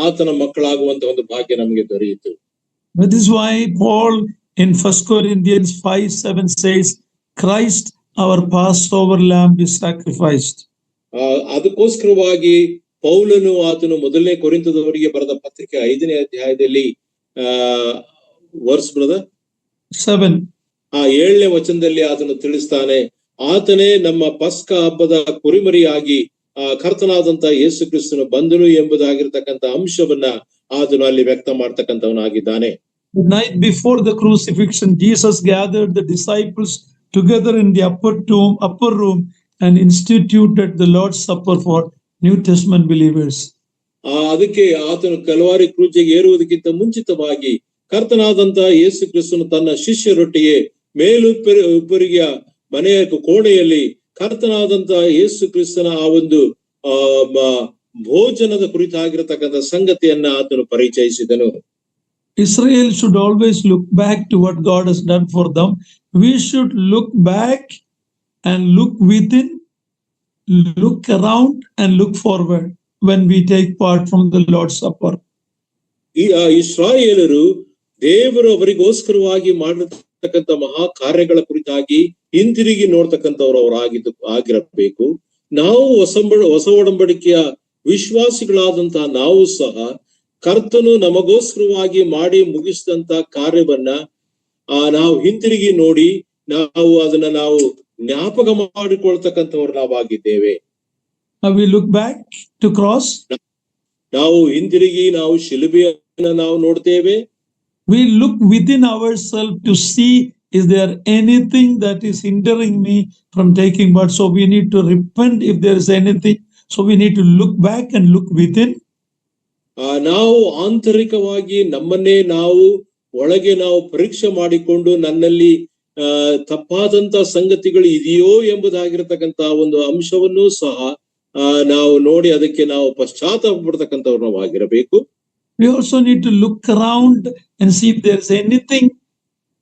ಆತನ ಮಕ್ಕಳಾಗುವಂತಹ ಒಂದು ಭಾಗ್ಯ ನಮಗೆ ದೊರೆಯಿತು. That is why Paul in 1 Corinthians 5:7 says, Christ our Passover lamb is sacrificed. ಅದಕ್ಕೋಸ್ಕರವಾಗಿ ಪೌಲನು ಆತನು ಮೊದಲನೇ ಕೊರಿಂಥದವರಿಗೆ ಬರೆದ ಪತ್ರಿಕೆ 5ನೇ ಅಧ್ಯಾಯದಲ್ಲಿ ವರ್ಸ್ ಬ್ರದರ್ 7 7ನೇ ವಚನದಲ್ಲಿ ಆತನು ತಿಳಿಸ್ತಾನೆ, ಆತನೇ ನಮ್ಮ ಪಸ್ಕ ಹಬ್ಬದ ಕುರಿಮರಿಯಾಗಿ ಕರ್ತನಾದಂತ ಯೇಸು ಕ್ರಿಸ್ತನು ಬಂದನು ಎಂಬುದಾಗಿರ್ತಕ್ಕಂಥ ಅಂಶವನ್ನ ಆತನು ಅಲ್ಲಿ ವ್ಯಕ್ತ ಮಾಡ್ತಕ್ಕಂಥವನಾಗಿದ್ದಾನೆ. The night before the crucifixion, Jesus gathered the disciples together in the upper room and instituted the Lord's Supper for New Testament believers. ಅದಕ್ಕೆ ಆತನು ಕಲ್ವಾರಿ ಕ್ರೂಜಿಗೆ ಏರುವುದಕ್ಕಿಂತ ಮುಂಚಿತವಾಗಿ ಕರ್ತನಾದಂತ ಯೇಸು ಕ್ರಿಸ್ತನು ತನ್ನ ಶಿಷ್ಯರೊಟ್ಟಿಗೆ ಮೇಲುಪ್ಪರಿಗೆಯ ಮನೆಯ ಕೋಣೆಯಲ್ಲಿ ಕರ್ತನಾದಂತ ಯೇಸು ಕ್ರಿಸ್ತನ ಆ ಒಂದು ಭೋಜನದ ಕುರಿತಾಗಿರತಕ್ಕಂಥ ಸಂಗತಿಯನ್ನ ಆತನು ಪರಿಚಯಿಸಿದನು. Israel should always look back to what God has done for them. We should look back and look within, look around and look forward when we take part from the Lord's Supper. ಇಸ್ರಾಯೇಲರು ದೇವರು ಅವರಿಗೋಸ್ಕರವಾಗಿ ಮಾಡಿರ್ತಕ್ಕಂಥ ಮಹಾ ಕಾರ್ಯಗಳ ಕುರಿತಾಗಿ ಹಿಂತಿರುಗಿ ನೋಡ್ತಕ್ಕಂಥವ್ರು ಆಗಿರಬೇಕು. ನಾವು ಹೊಸ ಒಡಂಬಡಿಕೆಯ ವಿಶ್ವಾಸಿಗಳಾದಂತಹ ನಾವು ಸಹ ಕರ್ತನು ನಮಗೋಸ್ಕರವಾಗಿ ಮಾಡಿ ಮುಗಿಸಿದಂತ ಕಾರ್ಯವನ್ನ ನಾವು ಹಿಂತಿರುಗಿ ನೋಡಿ ಅದನ್ನ ನಾವು ಜ್ಞಾಪಕ ಮಾಡಿಕೊಳ್ತಕ್ಕಂಥವ್ರು ನಾವಾಗಿದ್ದೇವೆ. We look back to cross. ನಾವು ಹಿಂತಿರುಗಿ ನಾವು ಶಿಲುಬೆಯನ್ನ ನಾವು ನೋಡ್ತೇವೆ. We look within ourselves to see, is there anything that is hindering me from taking part? So we need to repent if there is anything. So we need to look back and look within. ನಾವು ಆಂತರಿಕವಾಗಿ ನಮ್ಮನ್ನೇ ನಾವು ಒಳಗೆ ನಾವು ಪರೀಕ್ಷೆ ಮಾಡಿಕೊಂಡು ನನ್ನಲ್ಲಿ ತಪ್ಪಾದಂತ ಸಂಗತಿಗಳು ಇದೆಯೋ ಎಂಬುದಾಗಿರತಕ್ಕಂತ ಒಂದು ಅಂಶವನ್ನು ಸಹ ನಾವು ನೋಡಿ ಅದಕ್ಕೆ ನಾವು ಪಶ್ಚಾತ್ತಾಪ ಪಡ್ತಕ್ಕಂಥವ್ರು ನಾವು ಆಗಿರಬೇಕು. We also need to look around and see if there is anything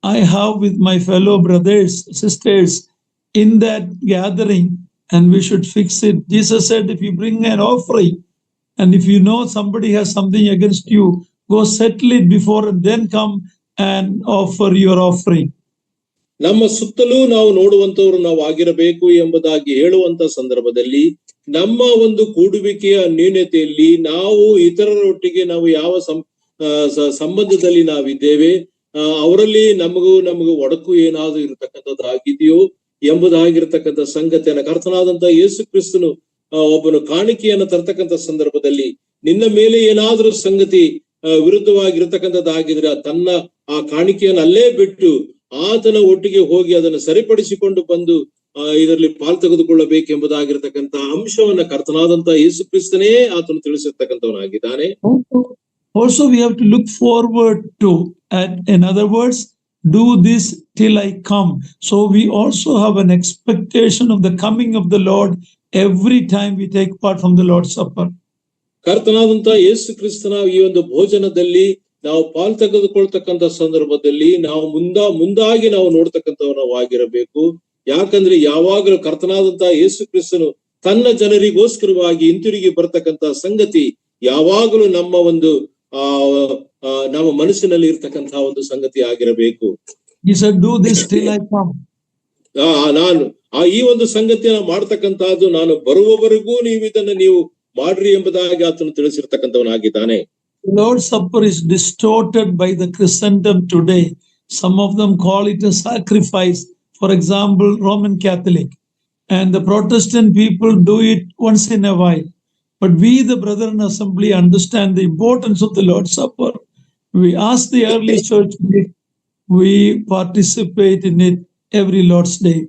I have with my fellow brothers, sisters in that gathering, and we should fix it. Jesus said, if you bring an offering, and if you know somebody has something against you, go settle it before and then come and offer your offering. ನಮ್ಮ ಸುತ್ತಲೂ ನಾವು ನೋಡುವಂತವ್ರು ನಾವು ಆಗಿರಬೇಕು ಎಂಬುದಾಗಿ ಹೇಳುವಂತ ಸಂದರ್ಭದಲ್ಲಿ ನಮ್ಮ ಒಂದು ಕೂಡುವಿಕೆಯ ನ್ಯೂನತೆಯಲ್ಲಿ ನಾವು ಇತರರೊಟ್ಟಿಗೆ ನಾವು ಯಾವ ಸಂಬಂಧದಲ್ಲಿ ನಾವಿದ್ದೇವೆ, ಅವರಲ್ಲಿ ನಮಗೂ ಒಡಕು ಏನಾದ್ರೂ ಇರತಕ್ಕಂಥದ್ದಾಗಿದೆಯೋ ಎಂಬುದಾಗಿರ್ತಕ್ಕಂಥ ಸಂಗತಿಯನ್ನ ಕರ್ತನಾದಂತ ಯೇಸು ಕ್ರಿಸ್ತನು ಒಬ್ಬನು ಕಾಣಿಕೆಯನ್ನು ತರ್ತಕ್ಕಂಥ ಸಂದರ್ಭದಲ್ಲಿ ನಿನ್ನ ಮೇಲೆ ಏನಾದ್ರೂ ಸಂಗತಿ ವಿರುದ್ಧವಾಗಿರ್ತಕ್ಕಂಥದ್ದಾಗಿದ್ರೆ ತನ್ನ ಆ ಕಾಣಿಕೆಯನ್ನು ಅಲ್ಲೇ ಬಿಟ್ಟು ಆತನ ಒಟ್ಟಿಗೆ ಹೋಗಿ ಅದನ್ನು ಸರಿಪಡಿಸಿಕೊಂಡು ಬಂದು ಇದರಲ್ಲಿ ಪಾಲ್ ತೆಗೆದುಕೊಳ್ಳಬೇಕೆಂಬುದಾಗಿರ್ತಕ್ಕಂಥ ಅಂಶವನ್ನ ಕರ್ತನಾದಂತ ಯೇಸು ಕ್ರಿಸ್ತನೇ ಆತನು ತಿಳಿಸಿರ್ತಕ್ಕಂಥವನಾಗಿದ್ದಾನೆ. Also we have to look forward to, and in other words, do this till I come. So we also have an expectation of the coming of the Lord every time we take part from the Lord's Supper. ಕರ್ತನಾದಂತ ಯೇಸು ಕ್ರಿಸ್ತನ ಈ ಒಂದು ಭೋಜನದಲ್ಲಿ ನಾವು ಪಾಲ್ ತೆಗೆದುಕೊಳ್ತಕ್ಕಂಥ ಸಂದರ್ಭದಲ್ಲಿ ನಾವು ಮುಂದಾಗಿ ನಾವು ನೋಡ್ತಕ್ಕಂಥವ್ರು ನಾವು ಆಗಿರಬೇಕು. ಯಾಕಂದ್ರೆ ಯಾವಾಗಲೂ ಕರ್ತನಾದಂತ ಯೇಸು ಕ್ರಿಸ್ತನು ತನ್ನ ಜನರಿಗೋಸ್ಕರವಾಗಿ ಹಿಂತಿರುಗಿ ಬರ್ತಕ್ಕಂಥ ಸಂಗತಿ ಯಾವಾಗಲೂ ನಮ್ಮ ಮನಸ್ಸಿನಲ್ಲಿ ಇರ್ತಕ್ಕಂಥ ಒಂದು ಸಂಗತಿ ಆಗಿರಬೇಕು. He said, do this till I come. ನಾನು ಈ ಒಂದು ಸಂಗತಿಯನ್ನ ಮಾಡ್ತಕ್ಕಂಥದ್ದು ನಾನು ಬರುವವರೆಗೂ ನೀವು ಇದನ್ನ ನೀವು ಮಾಡ್ರಿ ಎಂಬುದಾಗಿ ಆತನು ತಿಳಿಸಿರ್ತಕ್ಕಂಥವನಾಗಿದ್ದಾನೆ. Lord's Supper is distorted by the Christendom today. Some of them call it a sacrifice. For example, Roman Catholic. And the Protestant people do it once in a while. But we, the Brethren Assembly, understand the importance of the Lord's Supper. We ask the early church, we participate in it every Lord's Day.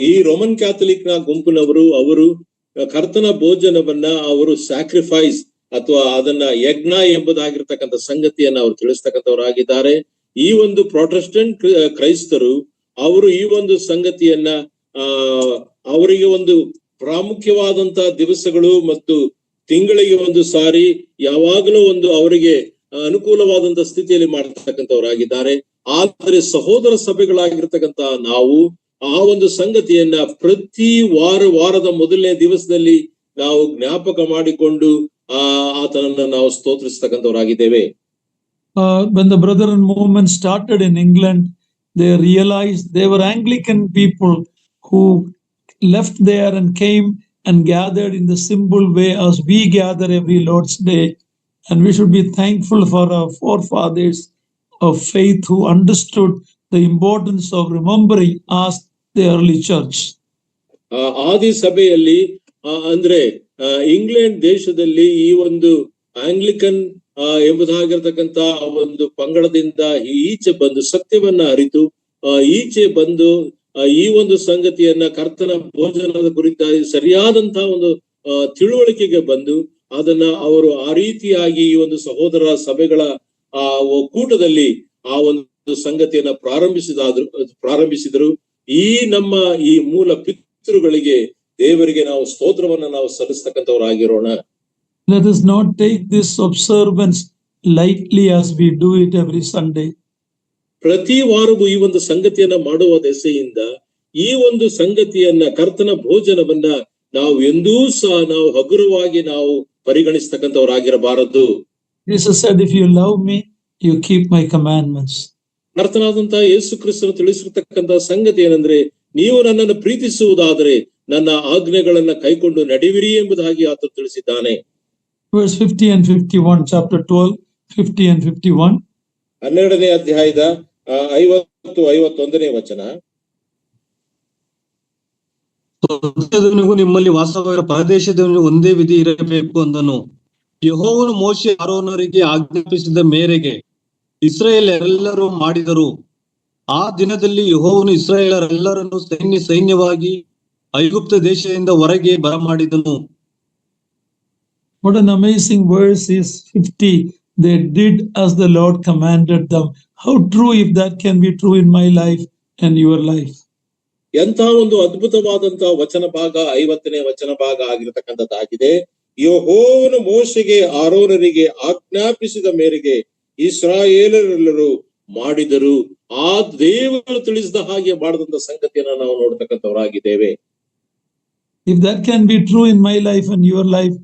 ಈ Roman Catholic ನ ಗುಂಪಿನವರು ಅವರು ಕರ್ತನ ಭೋಜನವನ್ನ ಅವರು sacrifice ಅಥವಾ ಅದನ್ನ ಯಜ್ಞ ಎಂಬುದಾಗಿರ್ತಕ್ಕಂಥ ಸಂಗತಿಯನ್ನ ಅವರು ತಿಳಿಸ್ತಕ್ಕಂಥವರಾಗಿದ್ದಾರೆ. ಈ ಒಂದು ಪ್ರೊಟೆಸ್ಟೆಂಟ್ ಕ್ರೈಸ್ತರು ಅವರು ಈ ಒಂದು ಸಂಗತಿಯನ್ನ ಅವರಿಗೆ ಒಂದು ಪ್ರಾಮುಖ್ಯವಾದಂತಹ ದಿವಸಗಳು ಮತ್ತು ತಿಂಗಳಿಗೆ ಒಂದು ಸಾರಿ ಯಾವಾಗಲೂ ಒಂದು ಅವರಿಗೆ ಅನುಕೂಲವಾದಂತಹ ಸ್ಥಿತಿಯಲ್ಲಿ ಮಾಡತಕ್ಕಂಥವರಾಗಿದ್ದಾರೆ. ಆದರೆ ಸಹೋದರ ಸಭೆಗಳಾಗಿರ್ತಕ್ಕಂಥ ನಾವು ಆ ಒಂದು ಸಂಗತಿಯನ್ನ ಪ್ರತಿ ವಾರದ ಮೊದಲನೇ ದಿವಸದಲ್ಲಿ ನಾವು ಜ್ಞಾಪಕ ಮಾಡಿಕೊಂಡು ಆತನನ್ನ ನಾವು ಸ್ತೋತ್ರಿಸ್ತಕ್ಕಂಥವರಾಗಿದ್ದೇವೆ. When the Brethren movement started in England, they realized they were Anglican people who left there and came and gathered in the simple way as we gather every Lord's Day. And we should be thankful for our forefathers of faith who understood the importance of remembering us, the early church. ಆದಿ ಸಭೆಯಲ್ಲಿ ಅಂದ್ರೆ England ದೇಶದಲ್ಲಿ ಈ ಒಂದು Anglican ಎಂಬುದಾಗಿರ್ತಕ್ಕಂತ ಒಂದು ಪಂಗಡದಿಂದ ಈಚೆ ಬಂದು ಸತ್ಯವನ್ನ ಅರಿತು ಈಚೆ ಬಂದು ಈ ಒಂದು ಸಂಗತಿಯನ್ನ ಕರ್ತನ ಭೋಜನದ ಕುರಿತಾಗಿ ಸರಿಯಾದಂತಹ ಒಂದು ತಿಳುವಳಿಕೆಗೆ ಬಂದು ಅದನ್ನ ಅವರು ಆ ರೀತಿಯಾಗಿ ಈ ಒಂದು ಸಹೋದರ ಸಭೆಗಳ ಒಕ್ಕೂಟದಲ್ಲಿ ಆ ಒಂದು ಸಂಗತಿಯನ್ನ ಪ್ರಾರಂಭಿಸಿದರು. ಈ ನಮ್ಮ ಈ ಮೂಲ ಪಿತೃಗಳಿಗೆ ದೇವರಿಗೆ ನಾವು ಸ್ತೋತ್ರವನ್ನ ನಾವು ಸಲ್ಲಿಸ್ತಕ್ಕಂಥವರಾಗಿರೋಣ. Let us not take this observance lightly as we do it every Sunday. ಪ್ರತಿ ವಾರವೂ ಈ ಒಂದು ಸಂಗತಿಯನ್ನ ಮಾಡುವ ದೆಸೆಯಿಂದ ಈ ಒಂದು ಸಂಗತಿಯನ್ನ ಕರ್ತನ ಭೋಜನವನ್ನ ನಾವು ಎಂದೂ ಸಹ ನಾವು ಹಗುರವಾಗಿ ನಾವು ಪರಿಗಣಿಸ್ತಕ್ಕಂಥವರಾಗಿರಬಾರದು. Jesus said, if you love me, you keep my commandments. ಕರ್ತನಾದಂತಹ ಯೇಸು ಕ್ರಿಸ್ತನು ತಿಳಿಸಿರ್ತಕ್ಕಂಥ ಸಂಗತಿ ಏನಂದ್ರೆ, ನೀವು ನನ್ನನ್ನು ಪ್ರೀತಿಸುವುದಾದರೆ ನನ್ನ ಆಜ್ಞೆಗಳನ್ನ ಕೈಕೊಂಡು ನಡೆವಿರಿ ಎಂಬುದಾಗಿ ಆತ ತಿಳಿಸಿದ್ದಾನೆ. Verse 50 and 51, chapter 12, 50 and 51. 12ನೇ ಅಧ್ಯಾಯದ 50-51ನೇ ವಚನ. ಸ್ವದೇಶದವನಿಗೂ ನಿಮ್ಮಲ್ಲಿ ವಾಸವಾಗಿರುವ ಪರದೇಶದವನಿಗೂ ಒಂದೇ ವಿಧಿ ಇರಬೇಕು ಅಂದನು. ಯೆಹೋವನು ಮೋಶೆ ಆರೋನರಿಗೆ ಆಜ್ಞಾಪಿಸಿದ ಮೇರೆಗೆ ಇಸ್ರಾಯೇಲರೆಲ್ಲರೂ ಮಾಡಿದರು. ಆ ದಿನದಲ್ಲಿ ಯೆಹೋವನು ಇಸ್ರಾಯೇಲರೆಲ್ಲರನ್ನು ಸೈನ್ಯವಾಗಿ ಐಗುಪ್ತ ದೇಶದಿಂದ ಹೊರಗೆ ಬರಮಾಡಿದನು. What an amazing verse is 50. They did as the Lord commanded them. How true if that can be true in my life and your life. ಎಂಥ ಒಂದು ಅದ್ಭುತವಾದಂತಹ ವಚನ ಭಾಗ 50ನೇ ವಚನ ಭಾಗ ಆಗಿರತಕ್ಕಂಥದ್ದಾಗಿದೆ. ಯೆಹೋವನು ಮೋಶೆಗೆ ಆರೋನರಿಗೆ ಆಜ್ಞಾಪಿಸಿದ ಮೇರೆಗೆ ಇಸ್ರಾಯೇಲರೆಲ್ಲರೂ ಮಾಡಿದರು. ಆ ದೇವರು ತಿಳಿಸಿದ ಹಾಗೆ ಮಾಡಿದಂತ ಸಂಗತಿಯನ್ನ ನಾವು ನೋಡ್ತಕ್ಕಂಥವರಾಗಿದ್ದೇವೆ. If that can be true in my life and your life,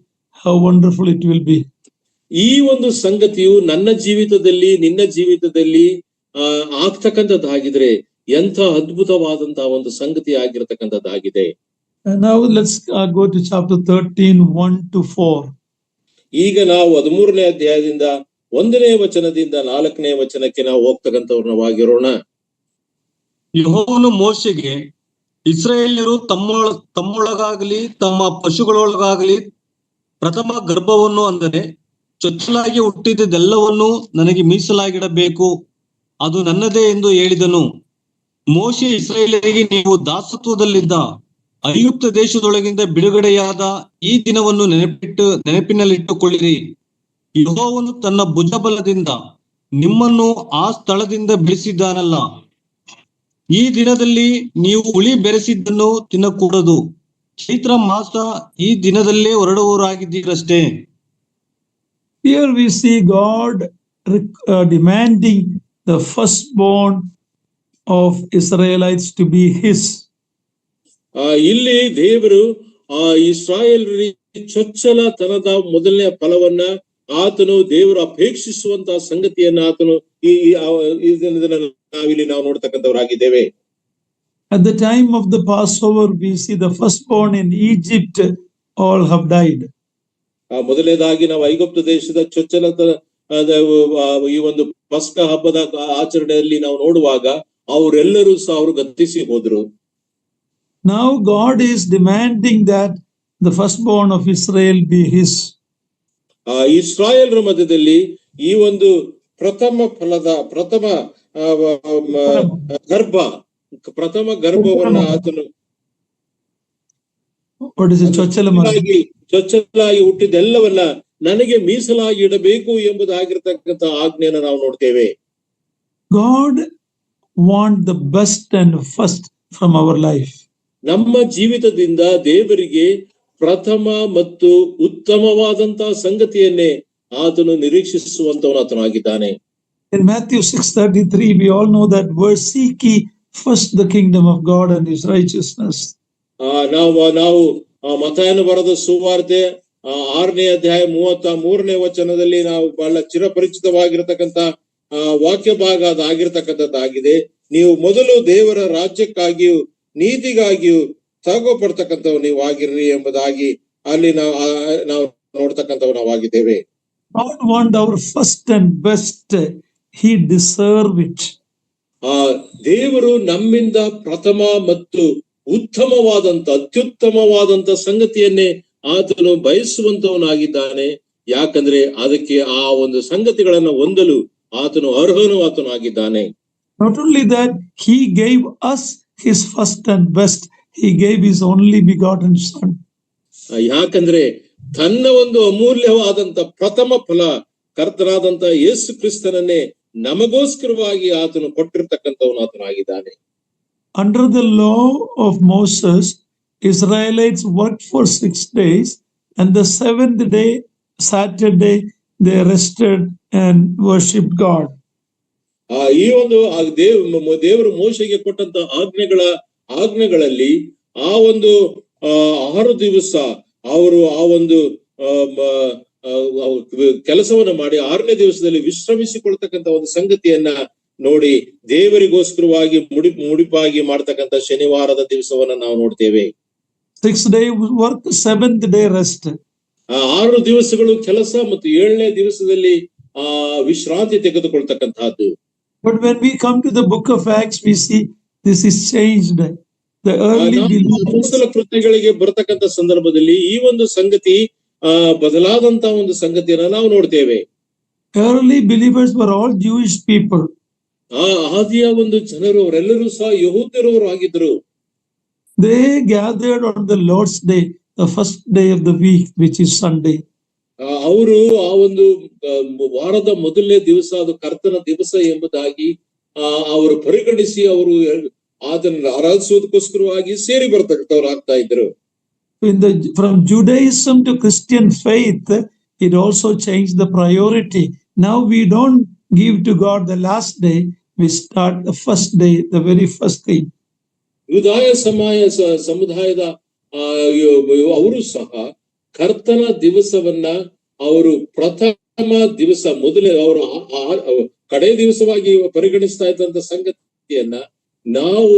how wonderful it will be. ಈ ಒಂದು ಸಂಗತಿಯು ನನ್ನ ಜೀವಿತದಲ್ಲಿ ನಿನ್ನ ಜೀವಿತದಲ್ಲಿ ಆಗ್ತಕ್ಕಂಥದ್ದಾಗಿದ್ರೆ ಎಂಥ ಅದ್ಭುತವಾದಂತಹ ಒಂದು ಸಂಗತಿ ಆಗಿರತಕ್ಕಂಥದ್ದಾಗಿದೆ. And now let's go to chapter 13, 1-4. ಈಗ ನಾವು 13ನೇ ಅಧ್ಯಾಯದಿಂದ 1ನೇ ವಚನದಿಂದ 4ನೇ ವಚನಕ್ಕೆ ನಾವು ಹೋಗ್ತಕ್ಕಂಥವ್ರವಾಗಿರೋಣ. ಯೆಹೋವನು ಮೋಶೆಗೆ, ಇಸ್ರಾಯೇಲ್ಯರು ತಮ್ಮೊಳಗಾಗಲಿ ತಮ್ಮ ಪಶುಗಳೊಳಗಾಗಲಿ ಪ್ರಥಮ ಗರ್ಭವನ್ನು ಅಂದರೆ ಚೊಚ್ಚಲಾಗಿ ಹುಟ್ಟಿದ್ದೆಲ್ಲವನ್ನೂ ನನಗೆ ಮೀಸಲಾಗಿಡಬೇಕು, ಅದು ನನ್ನದೇ ಎಂದು ಹೇಳಿದನು. ಮೋಶೆ ಇಸ್ರಾಯೇಲರಿಗೆ, ನೀವು ದಾಸತ್ವದಲ್ಲಿದ್ದ ಐಗುಪ್ತ ದೇಶದೊಳಗಿಂದ ಬಿಡುಗಡೆಯಾದ ಈ ದಿನವನ್ನು ನೆನಪಿನಲ್ಲಿಟ್ಟುಕೊಳ್ಳಿರಿ. ಯೆಹೋವನು ತನ್ನ ಭುಜಬಲದಿಂದ ನಿಮ್ಮನ್ನು ಆ ಸ್ಥಳದಿಂದ ಬಿಡಿಸಿದ್ದಾನಲ್ಲ. ಈ ದಿನದಲ್ಲಿ ನೀವು ಹುಳಿ ಬೆರೆಸಿದ್ದನ್ನು ತಿನ್ನಕೂಡದು. ಚೈತ್ರ ಮಾಸ ಈ ದಿನದಲ್ಲೇ ಹೊರಡುವವರಾಗಿದ್ದೀರಷ್ಟೇ. Here we see God demanding the firstborn of Israelites to be his. ಇಲ್ಲಿ ದೇವರು ಇಸ್ರಾಯೇಲರಿಗೆ ಚೊಚ್ಚಲ ತನದ ಮೊದಲನೇ ಫಲವನ್ನ ಆತನು ದೇವರು ಅಪೇಕ್ಷಿಸುವಂತಹ ಸಂಗತಿಯನ್ನ ಆತನು ಈ ದಿನದಲ್ಲಿ ನಾವಿಲ್ಲಿ ನಾವು ನೋಡ್ತಕ್ಕಂಥವರಾಗಿದ್ದೇವೆ. At the time of the Passover, we see the firstborn in Egypt all have died. ಮೊದಲನೇದಾಗಿ ನಾವು ಐಗುಪ್ತ ದೇಶದ ಈ ಒಂದು ಪಸ್ಕ ಹಬ್ಬದ ಆಚರಣೆಯಲ್ಲಿ ನಾವು ನೋಡುವಾಗ ಅವರೆಲ್ಲರೂ ಸಹ ಅವರು ಗತಿಸಿ ಹೋದ್ರು. Now God is demanding that the firstborn of Israel be his. ಇಸ್ರಾಯೇಲ್ರ ಮಧ್ಯದಲ್ಲಿ ಈ ಒಂದು ಪ್ರಥಮ ಗರ್ಭವನ್ನ ಆತನು ಚೊಚ್ಚಲಾಗಿ ಹುಟ್ಟಿದೆಲ್ಲವನ್ನ ನನಗೆ ಮೀಸಲಾಗಿ ಇಡಬೇಕು ಎಂಬುದಾಗಿರ್ತಕ್ಕಂಥ ಆಜ್ಞೆಯನ್ನು ನಾವು ನೋಡ್ತೇವೆ. God want the best and first from our life. ನಮ್ಮ ಜೀವಿತದಿಂದ ದೇವರಿಗೆ ಪ್ರಥಮ ಮತ್ತು ಉತ್ತಮವಾದಂತಹ ಸಂಗತಿಯನ್ನೇ ಆತನು ನಿರೀಕ್ಷಿಸುವಂತವನು ಆತನಾಗಿದ್ದಾನೆ. In Matthew 6:33 we all know that verse, seek ye first the kingdom of God and his righteousness. ನಾವು ಮತ್ತಾಯನ ಬರೆದ ಸುವಾರ್ತೆ 6ನೇ ಅಧ್ಯಾಯ 33ನೇ ವಚನದಲ್ಲಿ ನಾವು ಬಹಳ ಚಿರಪರಿಚಿತವಾಗಿರತಕ್ಕಂತ ವಾಕ್ಯ ಭಾಗ ಅದಾಗಿರ್ತಕ್ಕಂಥದ್ದಾಗಿದೆ. ನೀವು ಮೊದಲು ದೇವರ ರಾಜ್ಯಕ್ಕಾಗಿಯೂ ನೀತಿಗಾಗಿಯೂ ತಗೋಪಡ್ತಕ್ಕಂಥವು ನೀವು ಆಗಿರ್ರಿ ಎಂಬುದಾಗಿ ಅಲ್ಲಿ ನಾವು ನೋಡ್ತಕ್ಕಂಥವು ನಾವಾಗಿದ್ದೇವೆ. God want our first and best. He deserve it. ದೇವರು ನಮ್ಮಿಂದ ಪ್ರಥಮ ಮತ್ತು ಉತ್ತಮವಾದಂತ ಅತ್ಯುತ್ತಮವಾದಂತ ಸಂಗತಿಯನ್ನೇ ಆತನು ಬಯಸುವಂತವನಾಗಿದ್ದಾನೆ. ಯಾಕಂದ್ರೆ ಅದಕ್ಕೆ ಆ ಒಂದು ಸಂಗತಿಗಳನ್ನ ಹೊಂದಲು ಆತನು ಅರ್ಹನು ಆತನಾಗಿದ್ದಾನೆ. Not only that, he gave us his first and best. He gave his only begotten son. ಯಾಕಂದ್ರೆ ತನ್ನ ಒಂದು ಅಮೂಲ್ಯವಾದಂತ ಪ್ರಥಮ ಫಲ ಕರ್ತನಾದಂತ ಯೇಸು ಕ್ರಿಸ್ತನನ್ನೇ ನಮಗೋಸ್ಕರವಾಗಿ ಆತನು ಕೊಟ್ಟಿರ್ತಕ್ಕಂಥವನು ಆತನಾಗಿದ್ದಾನೆ. Under the law of Moses, Israelites worked for 6 days, and the 7th day, Saturday, they rested and worshipped God. ಈ ಒಂದು ದೇವರು ಮೋಶೆಗೆ ಕೊಟ್ಟಂತ ಆಜ್ಞೆಗಳಲ್ಲಿ ಆ ಒಂದು 6 ದಿವಸ ಅವರು ಆ ಒಂದು ಕೆಲಸವನ್ನ ಮಾಡಿ 6ನೇ ದಿವಸದಲ್ಲಿ ವಿಶ್ರಮಿಸಿಕೊಳ್ತಕ್ಕಂಥ ಒಂದು ಸಂಗತಿಯನ್ನ ನೋಡಿ ದೇವರಿಗೋಸ್ಕರವಾಗಿ ಮುಡಿಪಾಗಿ ಮಾಡ್ತಕ್ಕಂಥ ಶನಿವಾರದ ದಿವಸವನ್ನ ನಾವು ನೋಡ್ತೇವೆ. 6 day work, 7th day rest. 6 ದಿವಸಗಳು ಕೆಲಸ ಮತ್ತು 7ನೇ ದಿವಸದಲ್ಲಿ ವಿಶ್ರಾಂತಿ ತೆಗೆದುಕೊಳ್ತಕ್ಕಂತಹದ್ದು. But when we come to the book of Acts, we see this is changed. The early ಅಪೊಸ್ತಲ ಕೃತ್ಯಗಳಿಗೆ ಬರತಕ್ಕಂತ ಸಂದರ್ಭದಲ್ಲಿ ಈ ಒಂದು ಸಂಗತಿ ಬದಲಾದಂತಹ ಒಂದು ಸಂಗತಿಯನ್ನ ನಾವು ನೋಡ್ತೇವೆ. Early believers were all Jewish people. ಆದಿಯ ಒಂದು ಜನರು ಅವರೆಲ್ಲರೂ ಸಹ ಯಹೂದ್ಯರವರು ಆಗಿದ್ರು. They gathered on the Lord's Day, the first day of the week, which is Sunday. ಅವರು ಆ ಒಂದು ವಾರದ ಮೊದಲನೇ ದಿವಸ, ಅದು ಕರ್ತನ ದಿವಸ ಎಂಬುದಾಗಿ ಅವರು ಪರಿಗಣಿಸಿ ಅವರು ಅದನ್ನು ಆರಾಧಿಸೋದಕ್ಕೋಸ್ಕರವಾಗಿ ಸೇರಿ ಬರ್ತಕ್ಕಂಥವ್ರು ಆಗ್ತಾ ಇದ್ರು. From Judaism to Christian faith, it also changed the priority. Now we don't give to God the last day, we start the first day, the very first thing. ಯೂದಾಯ ಸಮುದಾಯದ ಅವರು ಸಹ ಕರ್ತನ ದಿವಸವನ್ನ ಅವರು ಪ್ರಥಮ ದಿವಸ ಮೊದಲೇ ಅವರು ಕಡೆ ದಿವಸವಾಗಿ ಪರಿಗಣಿಸ್ತಾ ಇದ್ದಂತ ಸಂಗತಿಯನ್ನ ನಾವು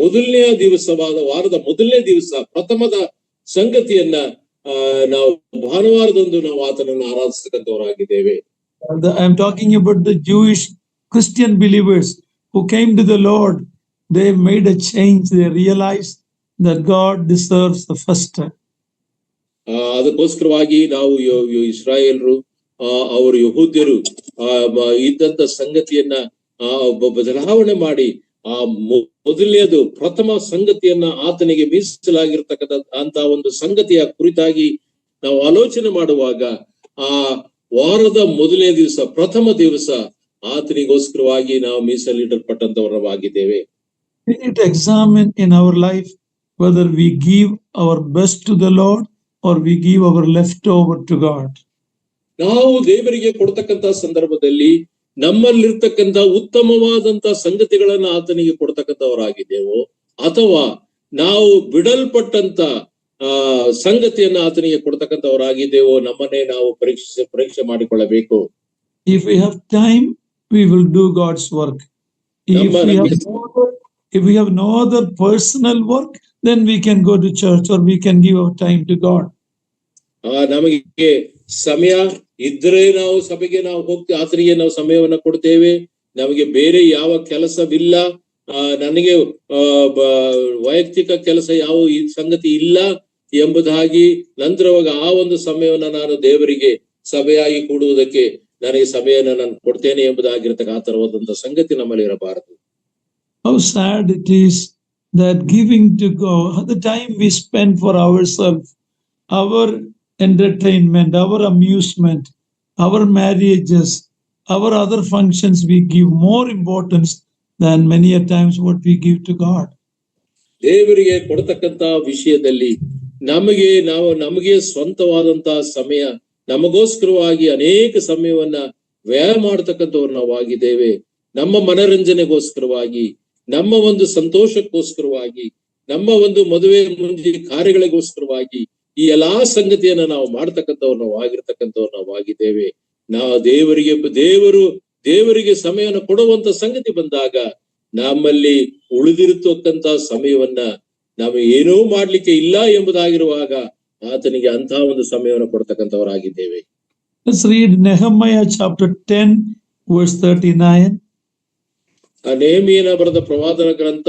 ಮೊದಲನೆಯ ದಿವಸವಾದ ವಾರದ ಮೊದಲನೇ ದಿವಸ ಪ್ರಥಮದ ಸಂಗತಿಯನ್ನ ನಾವು ಭಾನುವಾರದಂದು ನಾವು ಆತನನ್ನು ಆರಾಧಿಸತಕ್ಕಂಥವರಾಗಿದ್ದೇವೆ. I am talking about the Jewish Christian believers who came to the Lord. They made a change. They realized that God deserves the first. ಅದಕ್ಕೋಸ್ಕರವಾಗಿ ನಾವು ಇಸ್ರಾಯೇಲ್ರು ಅವರು ಯಹೂದ್ಯರು ಇದ್ದಂತ ಸಂಗತಿಯನ್ನ ಬದಲಾವಣೆ ಮಾಡಿ ಆ ಮೊದಲನೇದು ಪ್ರಥಮ ಸಂಗತಿಯನ್ನ ಆತನಿಗೆ ಮೀಸಲಾಗಿರ್ತಕ್ಕಂಥ ಒಂದು ಸಂಗತಿಯ ಕುರಿತಾಗಿ ನಾವು ಆಲೋಚನೆ ಮಾಡುವಾಗ ಆ ವಾರದ ಮೊದಲನೇ ದಿವಸ ಪ್ರಥಮ ದಿವಸ ಆತನಿಗೋಸ್ಕರವಾಗಿ ನಾವು ಮೀಸಲಿಡಲ್ಪಟ್ಟಂತವರಾಗಿದ್ದೇವೆ. We need to examine in our life whether we give our best to the Lord or we give our leftover to God. ನಾವು ದೇವರಿಗೆ ಕೊಡ್ತಕ್ಕಂತ ಸಂದರ್ಭದಲ್ಲಿ ನಮ್ಮಲ್ಲಿರ್ತಕ್ಕಂಥ ಉತ್ತಮವಾದಂತ ಸಂಗತಿಗಳನ್ನ ಆತನಿಗೆ ಕೊಡ್ತಕ್ಕಂಥವರಾಗಿದ್ದೇವೋ ಅಥವಾ ನಾವು ಬಿಡಲ್ಪಟ್ಟಂತ ಸಂಗತಿಯನ್ನ ಆತನಿಗೆ ಕೊಡ್ತಕ್ಕಂಥವರಾಗಿದ್ದೇವೋ ನಮ್ಮನ್ನೇ ನಾವು ಪರೀಕ್ಷೆ ಮಾಡಿಕೊಳ್ಳಬೇಕು. If we have time, we will do God's work. If we have no other personal work, then we can go to church or we can give our time to God. ನಮಗೆ ಸಮಯ ಇದ್ರೆ ನಾವು ಸಭೆಗೆ ನಾವು ಹೋಗ್ತೀವಿ, ಆತನಿಗೆ ನಾವು ಸಮಯವನ್ನ ಕೊಡ್ತೇವೆ. ನಮಗೆ ಬೇರೆ ಯಾವ ಕೆಲಸವಿಲ್ಲ, ನನಗೆ ವೈಯಕ್ತಿಕ ಕೆಲಸ ಯಾವ ಈ ಸಂಗತಿ ಇಲ್ಲ ಎಂಬುದಾಗಿ ನಂತರವಾಗ ಆ ಒಂದು ಸಮಯವನ್ನ ನಾನು ದೇವರಿಗೆ ಸಭೆಯಾಗಿ ಕೂಡುವುದಕ್ಕೆ ನನಗೆ ಸಭೆಯನ್ನ ನಾನು ಕೊಡ್ತೇನೆ ಎಂಬುದಾಗಿರ್ತಕ್ಕ ಆ ತರವಾದಂತಹ ಸಂಗತಿ ನಮ್ಮಲ್ಲಿ ಇರಬಾರದು. How sad it is that giving to God, the time we spend for ourselves, our entertainment, our amusement, our marriages, our other functions, we give more importance than many a times what we give to God. ದೇವರಿಗೆ ಕೊಡತಕ್ಕಂತ ವಿಷಯದಲ್ಲಿ ನಮಗೆ ಸ್ವಂತವಾದಂತಹ ಸಮಯ, ನಮಗೋಸ್ಕರವಾಗಿ ಅನೇಕ ಸಮಯವನ್ನ ವ್ಯಯ ಮಾಡತಕ್ಕಂಥವ್ರು ನಾವಾಗಿದ್ದೇವೆ. ನಮ್ಮ ಮನರಂಜನೆಗೋಸ್ಕರವಾಗಿ, ನಮ್ಮ ಒಂದು ಸಂತೋಷಕ್ಕೋಸ್ಕರವಾಗಿ, ನಮ್ಮ ಒಂದು ಮದುವೆ ಮುಂಜಿ ಕಾರ್ಯಗಳಿಗೋಸ್ಕರವಾಗಿ ಈ ಎಲ್ಲಾ ಸಂಗತಿಯನ್ನ ನಾವು ಮಾಡ್ತಕ್ಕಂಥವ್ರು ನಾವಾಗಿದ್ದೇವೆ. ನಾವು ದೇವರಿಗೆ ಸಮಯವನ್ನು ಕೊಡುವಂತ ಸಂಗತಿ ಬಂದಾಗ ನಮ್ಮಲ್ಲಿ ಉಳಿದಿರತಕ್ಕಂತ ಸಮಯವನ್ನ ನಾವು ಏನೂ ಮಾಡ್ಲಿಕ್ಕೆ ಇಲ್ಲ ಎಂಬುದಾಗಿರುವಾಗ ಆತನಿಗೆ ಅಂತಹ ಒಂದು ಸಮಯವನ್ನು ಕೊಡ್ತಕ್ಕಂಥವರಾಗಿದ್ದೇವೆ. Let's read Nehemiah chapter 10 verse 39. ನೇಮಿಯನ ಬರೆದ ಪ್ರವಾದನ ಗ್ರಂಥ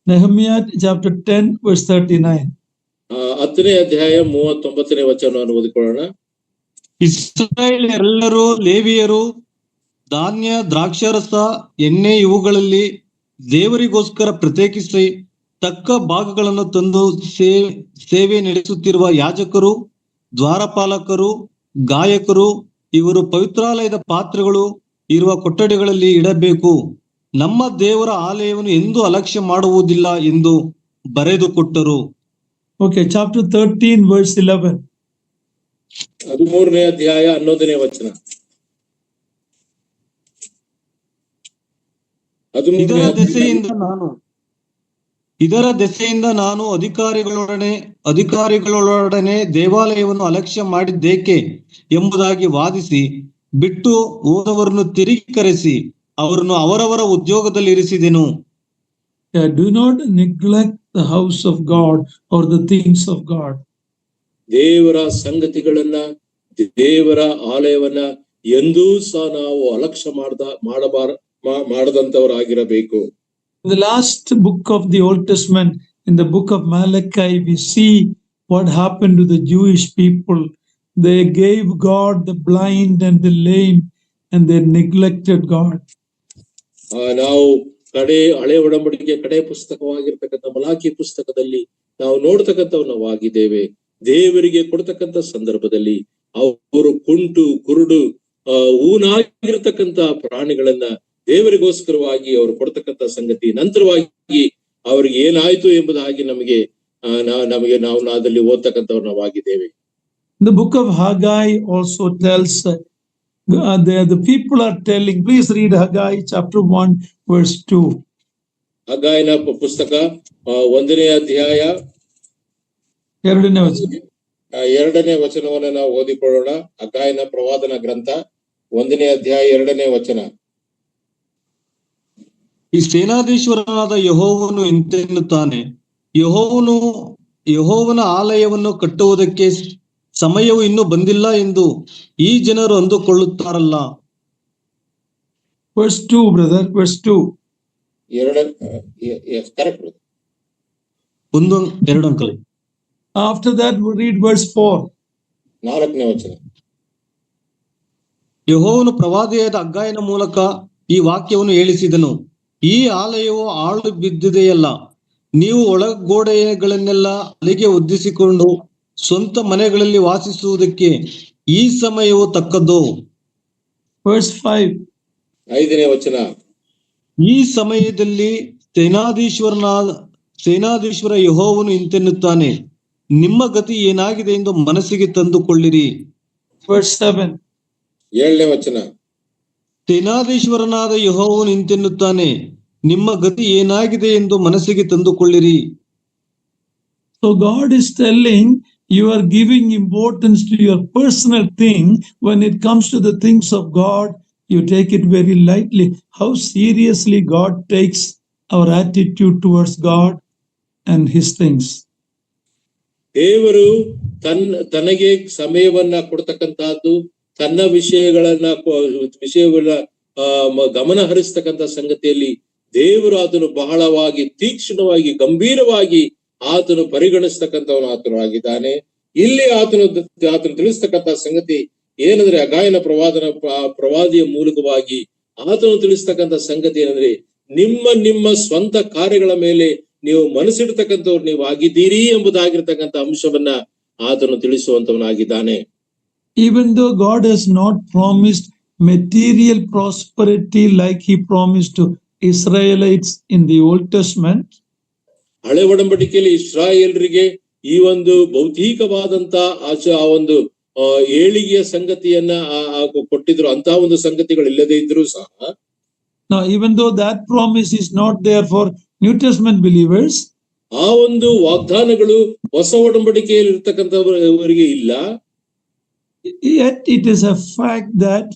Nehemiah chapter 10 verse 39. 10ನೇ ಅಧ್ಯಾಯ 39ನೇ ವಚನವನ್ನು ಓದಿಕೊಳ್ಳೋಣ. ಇಸ್ರಾಯೇಲ್ಯರೆಲ್ಲರೂ ಲೇವಿಯರು ಧಾನ್ಯ, ದ್ರಾಕ್ಷಾರಸ, ಎಣ್ಣೆ ಇವುಗಳಲ್ಲಿ ದೇವರಿಗೋಸ್ಕರ ಪ್ರತ್ಯೇಕಿಸಿ ತಕ್ಕ ಭಾಗಗಳನ್ನು ತಂದು ಸೇವೆ ನಡೆಸುತ್ತಿರುವ ಯಾಜಕರು, ದ್ವಾರಪಾಲಕರು, ಗಾಯಕರು ಇವರು ಪವಿತ್ರಾಲಯದ ಪಾತ್ರೆಗಳು ಇರುವ ಕೊಠಡಿಗಳಲ್ಲಿ ಇಡಬೇಕು. ನಮ್ಮ ದೇವರ ಆಲಯವನ್ನು ಎಂದೂ ಅಲಕ್ಷ್ಯ ಮಾಡುವುದಿಲ್ಲ ಎಂದು ಬರೆದು ಕೊಟ್ಟರು. Okay, chapter 13 verse 11. 13ನೇ ಅಧ್ಯಾಯ 11ನೇ ವಚನ. ಇದರ ದೆಸೆಯಿಂದ ನಾನು ಅಧಿಕಾರಿಗಳೊಡನೆ ದೇವಾಲಯವನ್ನು ಅಲಕ್ಷ್ಯ ಮಾಡಿದ್ದೇಕೆ ಎಂಬುದಾಗಿ ವಾದಿಸಿ ಬಿಟ್ಟು ಹೋದವರನ್ನು ತಿರುಗಿ ಕರೆಸಿ ಅವರನ್ನು ಅವರವರ ಉದ್ಯೋಗದಲ್ಲಿ ಇರಿಸಿದೆನು. Do not neglect the house of God or the things of God. ದೇವರ ಸಂಗತಿಗಳನ್ನ, ದೇವರ ಆಲಯವನ್ನ ಎಂದೂ ಸಹ ನಾವು ಅಲಕ್ಷ್ಯ ಮಾಡದಂತವರಾಗಿರಬೇಕು. In the last book of the Old Testament, in the book of Malachi, we see what happened to the Jewish people. They gave God the blind and the lame, and they neglected God. ನಾವು ಹಳೆ ಒಡಂಬಡಿಕೆ ಕಡೆ ಪುಸ್ತಕವಾಗಿರ್ತಕ್ಕಂಥ ಮಲಾಕಿ ಪುಸ್ತಕದಲ್ಲಿ ನಾವು ನೋಡ್ತಕ್ಕಂಥವ್ ನಾವಾಗಿದ್ದೇವೆ. ದೇವರಿಗೆ ಕೊಡ್ತಕ್ಕಂಥ ಸಂದರ್ಭದಲ್ಲಿ ಅವರು ಕುಂಟು, ಕುರುಡು, ಊನಾಗಿರ್ತಕ್ಕಂಥ ಪ್ರಾಣಿಗಳನ್ನ ದೇವರಿಗೋಸ್ಕರವಾಗಿ ಅವರು ಕೊಡ್ತಕ್ಕಂಥ ಸಂಗತಿ ನಂತರವಾಗಿ ಅವ್ರಿಗೆ ಏನಾಯ್ತು ಎಂಬುದಾಗಿ ನಾವು ಅದರಲ್ಲಿ ಓದ್ತಕ್ಕಂಥವ್ರು ನಾವಾಗಿದ್ದೇವೆ. The book of Haggai also tells the people are telling, please read Haggai chapter 1 verse 2. ಹಗ್ಗಾಯನ ಪುಸ್ತಕ 1ನೇ ಅಧ್ಯಾಯ 2ನೇ ವಚನ. 2ನೇ ವಚನವನ್ನು ನಾವು ಓದಿಕೊಳ್ಳೋಣ. ಹಗ್ಗಾಯನ ಪ್ರವಾದನ ಗ್ರಂಥ 1ನೇ ಅಧ್ಯಾಯ 2ನೇ ವಚನ. ಈ ಸೇನಾಧೀಶ್ವರನಾದ ಯೆಹೋವನು ಇಂತೆನ್ನುತ್ತಾನೆ, ಯೆಹೋವನ ಆಲಯವನ್ನು ಕಟ್ಟುವುದಕ್ಕೆ ಸಮಯವು ಇನ್ನೂ ಬಂದಿಲ್ಲ ಎಂದು ಈ ಜನರು ಅಂದುಕೊಳ್ಳುತ್ತಾರಲ್ಲ. Verse 2, brother, verse 2. Correct. 2 uncle. After that we read verse 4. 4ನೇ ವಚನ. ಯೆಹೋವನು ಪ್ರವಾದಿಯಾದ ಹಗ್ಗಾಯನ ಮೂಲಕ ಈ ವಾಕ್ಯವನ್ನು ಹೇಳಿಸಿದನು, ಈ ಆಲಯವು ಆಳು ಬಿದ್ದಿದೆಯಲ್ಲ, ನೀವು ಒಳಗೋಡೆಗಳನ್ನೆಲ್ಲ ಅಲ್ಲಿಗೆ ಒದ್ದಿಸಿಕೊಂಡು ಸ್ವಂತ ಮನೆಗಳಲ್ಲಿ ವಾಸಿಸುವುದಕ್ಕೆ ಈ ಸಮಯವು ತಕ್ಕದ್ದು. Verse 5. 5ನೇ ವಚನ. ಈ ಸಮಯದಲ್ಲಿ ಸೇನಾಧೀಶ್ವರ ಯೆಹೋವನು ಇಂತೆನ್ನುತ್ತಾನೆ, ನಿಮ್ಮ ಗತಿ ಏನಾಗಿದೆ ಎಂದು ಮನಸ್ಸಿಗೆ ತಂದುಕೊಳ್ಳಿರಿ. Verse 7. 7ನೇ ವಚನ. ಸೇನಾಧೀಶ್ವರನಾದ ಯೆಹೋವನು ಇಂತೆನ್ನುತ್ತಾನೆ, ನಿಮ್ಮ ಗತಿ ಏನಾಗಿದೆ ಎಂದು ಮನಸ್ಸಿಗೆ ತಂದುಕೊಳ್ಳಿರಿ. So God is telling, you are giving importance to your personal thing. When it comes to the things of God, you take it very lightly. How seriously God takes our attitude towards God and his things. ದೇವರು ತನಗೆ ಸಮಯವನ್ನ ಕೊಡ್ತಕ್ಕಂತಹದ್ದು, ತನ್ನ ವಿಷಯಗಳ ಗಮನ ಹರಿಸ್ತಕ್ಕಂಥ ಸಂಗತಿಯಲ್ಲಿ ದೇವರು ಆತನು ಬಹಳವಾಗಿ ತೀಕ್ಷ್ಣವಾಗಿ ಗಂಭೀರವಾಗಿ ಆತನು ಪರಿಗಣಿಸ್ತಕ್ಕಂಥವನು ಆತನು ಆಗಿದ್ದಾನೆ. ಇಲ್ಲಿ ಆತನು ತಿಳಿಸ್ತಕ್ಕಂಥ ಸಂಗತಿ ಏನಂದ್ರೆ, ಅಗಾಯನ ಪ್ರವಾದಿಯ ಮೂಲಕವಾಗಿ ಆತನು ತಿಳಿಸ್ತಕ್ಕಂಥ ಸಂಗತಿ ಏನಂದ್ರೆ, ನಿಮ್ಮ ಸ್ವಂತ ಕಾರ್ಯಗಳ ಮೇಲೆ ನೀವು ಮನಸ್ಸಿಡ್ತಕ್ಕಂಥವ್ರು ನೀವು ಆಗಿದ್ದೀರಿ ಎಂಬುದಾಗಿರ್ತಕ್ಕಂಥ ಅಂಶವನ್ನ ಆತನು ತಿಳಿಸುವಂತವನಾಗಿದ್ದಾನೆ. Even though God has not promised material prosperity like he promised to Israelites in the Old Testament, ಹಳೆ ಒಡಂಬಡಿಕೆಯಲ್ಲಿ ಇಸ್ರಾಯೇಲರಿಗೆ ಈ ಒಂದು ಭೌತಿಕವಾದಂತ ಆ ಒಂದು ಏಳಿಗೆಯ ಸಂಗತಿಯನ್ನ ಕೊಟ್ಟಿದ್ರು, ಅಂತ ಒಂದು ಸಂಗತಿಗಳು ಇಲ್ಲದೆ ಇದ್ರು ಸಹ, now even though that promise is not there for New Testament believers, ಆ ಒಂದು ವಾಗ್ದಾನಗಳು ಹೊಸ ಒಡಂಬಡಿಕೆಯಲ್ಲಿ ಇರ್ತಕ್ಕಂಥವರಿಗೆ ಇಲ್ಲ, yet it is a fact that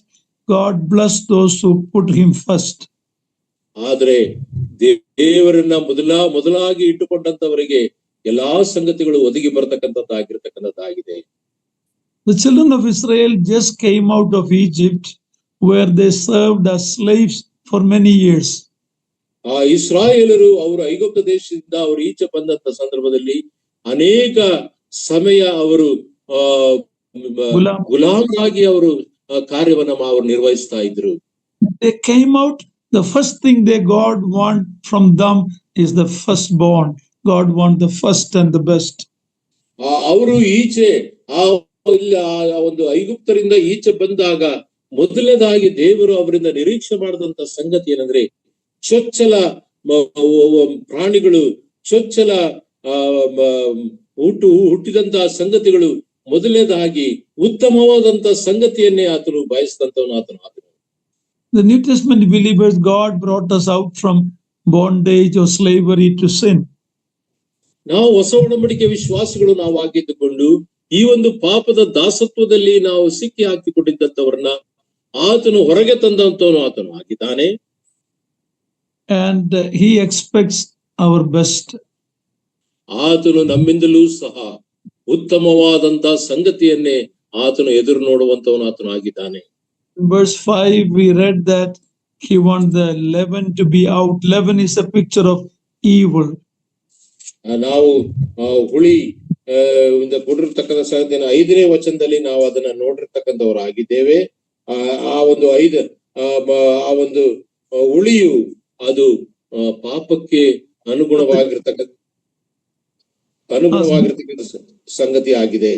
God blessed those who put him first. ಆದ್ರೆ ದೇವರನ್ನ ಮೊದಲಾಗಿ ಇಟ್ಟುಕೊಂಡಂತವರಿಗೆ ಎಲ್ಲಾ ಸಂಗತಿಗಳು ಒದಗಿ ಬರತಕ್ಕಂಥದ್ದಾಗಿರ್ತಕ್ಕಂಥದ್ದಾಗಿದೆ. The children of Israel just came out of Egypt where they served as slaves for many years. ಆ ಇಸ್ರಾಯೇಲರು ಅವರು ಐಗುಪ್ತ ದೇಶದಿಂದ ಅವರು ಈಚೆ ಬಂದಂತ ಸಂದರ್ಭದಲ್ಲಿ ಅನೇಕ ಸಮಯ ಅವರು ಗುಲಾಮರಾಗಿ ಅವರು ಕಾರ್ಯವನ್ನ ಅವರು ನಿರ್ವಹಿಸ್ತಾ ಇದ್ರು. They came out, the first thing God want from them is the firstborn. God want the first and the best. ಅವರು ಈಚೆ ಒಂದು ಐಗುಪ್ತರಿಂದ ಈಚೆ ಬಂದಾಗ ಮೊದಲನೇದಾಗಿ ದೇವರು ಅವರಿಂದ ನಿರೀಕ್ಷೆ ಮಾಡಿದಂತ ಸಂಗತಿ ಏನಂದ್ರೆ, ಚೊಚ್ಚಲ ಪ್ರಾಣಿಗಳು, ಚೊಚ್ಚಲ ಹುಟ್ಟಿದಂತಹ ಸಂಗತಿಗಳು, ಮೊದಲನೇದಾಗಿ ಉತ್ತಮವಾದಂತ ಸಂಗತಿಯನ್ನೇ ಆತನು ಬಯಸಿದಂತವನು ಆತನು. The New Testament believers, God brought us out from bondage or slavery to sin. ನಾವು ಹೊಸ ಒಡಂಬಡಿಕೆ ವಿಶ್ವಾಸಿಗಳು ನಾವು ಆಗಿದ್ದುಕೊಂಡು ಈ ಒಂದು ಪಾಪದ ದಾಸತ್ವದಲ್ಲಿ ನಾವು ಸಿಕ್ಕಿ ಹಾಕಿಕೊಂಡಿದ್ದಂತವರನ್ನ ಆತನು ಹೊರಗೆ ತಂದಂತವನು ಆತನು ಆಗಿದ್ದಾನೆ. And he expects our best. ಆತನು ನಮ್ಮಿಂದಲೂ ಸಹ ಉತ್ತಮವಾದಂತ ಸಂಗತಿಯನ್ನೇ ಆತನು ಎದುರು ನೋಡುವಂತವನು ಆತನು ಆಗಿದ್ದಾನೆ. In verse 5 we read that he wants the leaven to be out. Leaven is a picture of evil. ನಾವು ಹುಳಿ ಕೊಟ್ಟಿರ್ತಕ್ಕಂಥ ಸಂಗತಿಯನ್ನು 5ನೇ ವಚನದಲ್ಲಿ ನಾವು ಅದನ್ನ ನೋಡಿರ್ತಕ್ಕಂಥವರಾಗಿದ್ದೇವೆ. ಆ ಒಂದು ಹುಳಿಯು ಅದು ಪಾಪಕ್ಕೆ ಅನುಗುಣವಾಗಿರ್ತಕ್ಕಂಥ ಸಂಗತಿ ಆಗಿದೆ.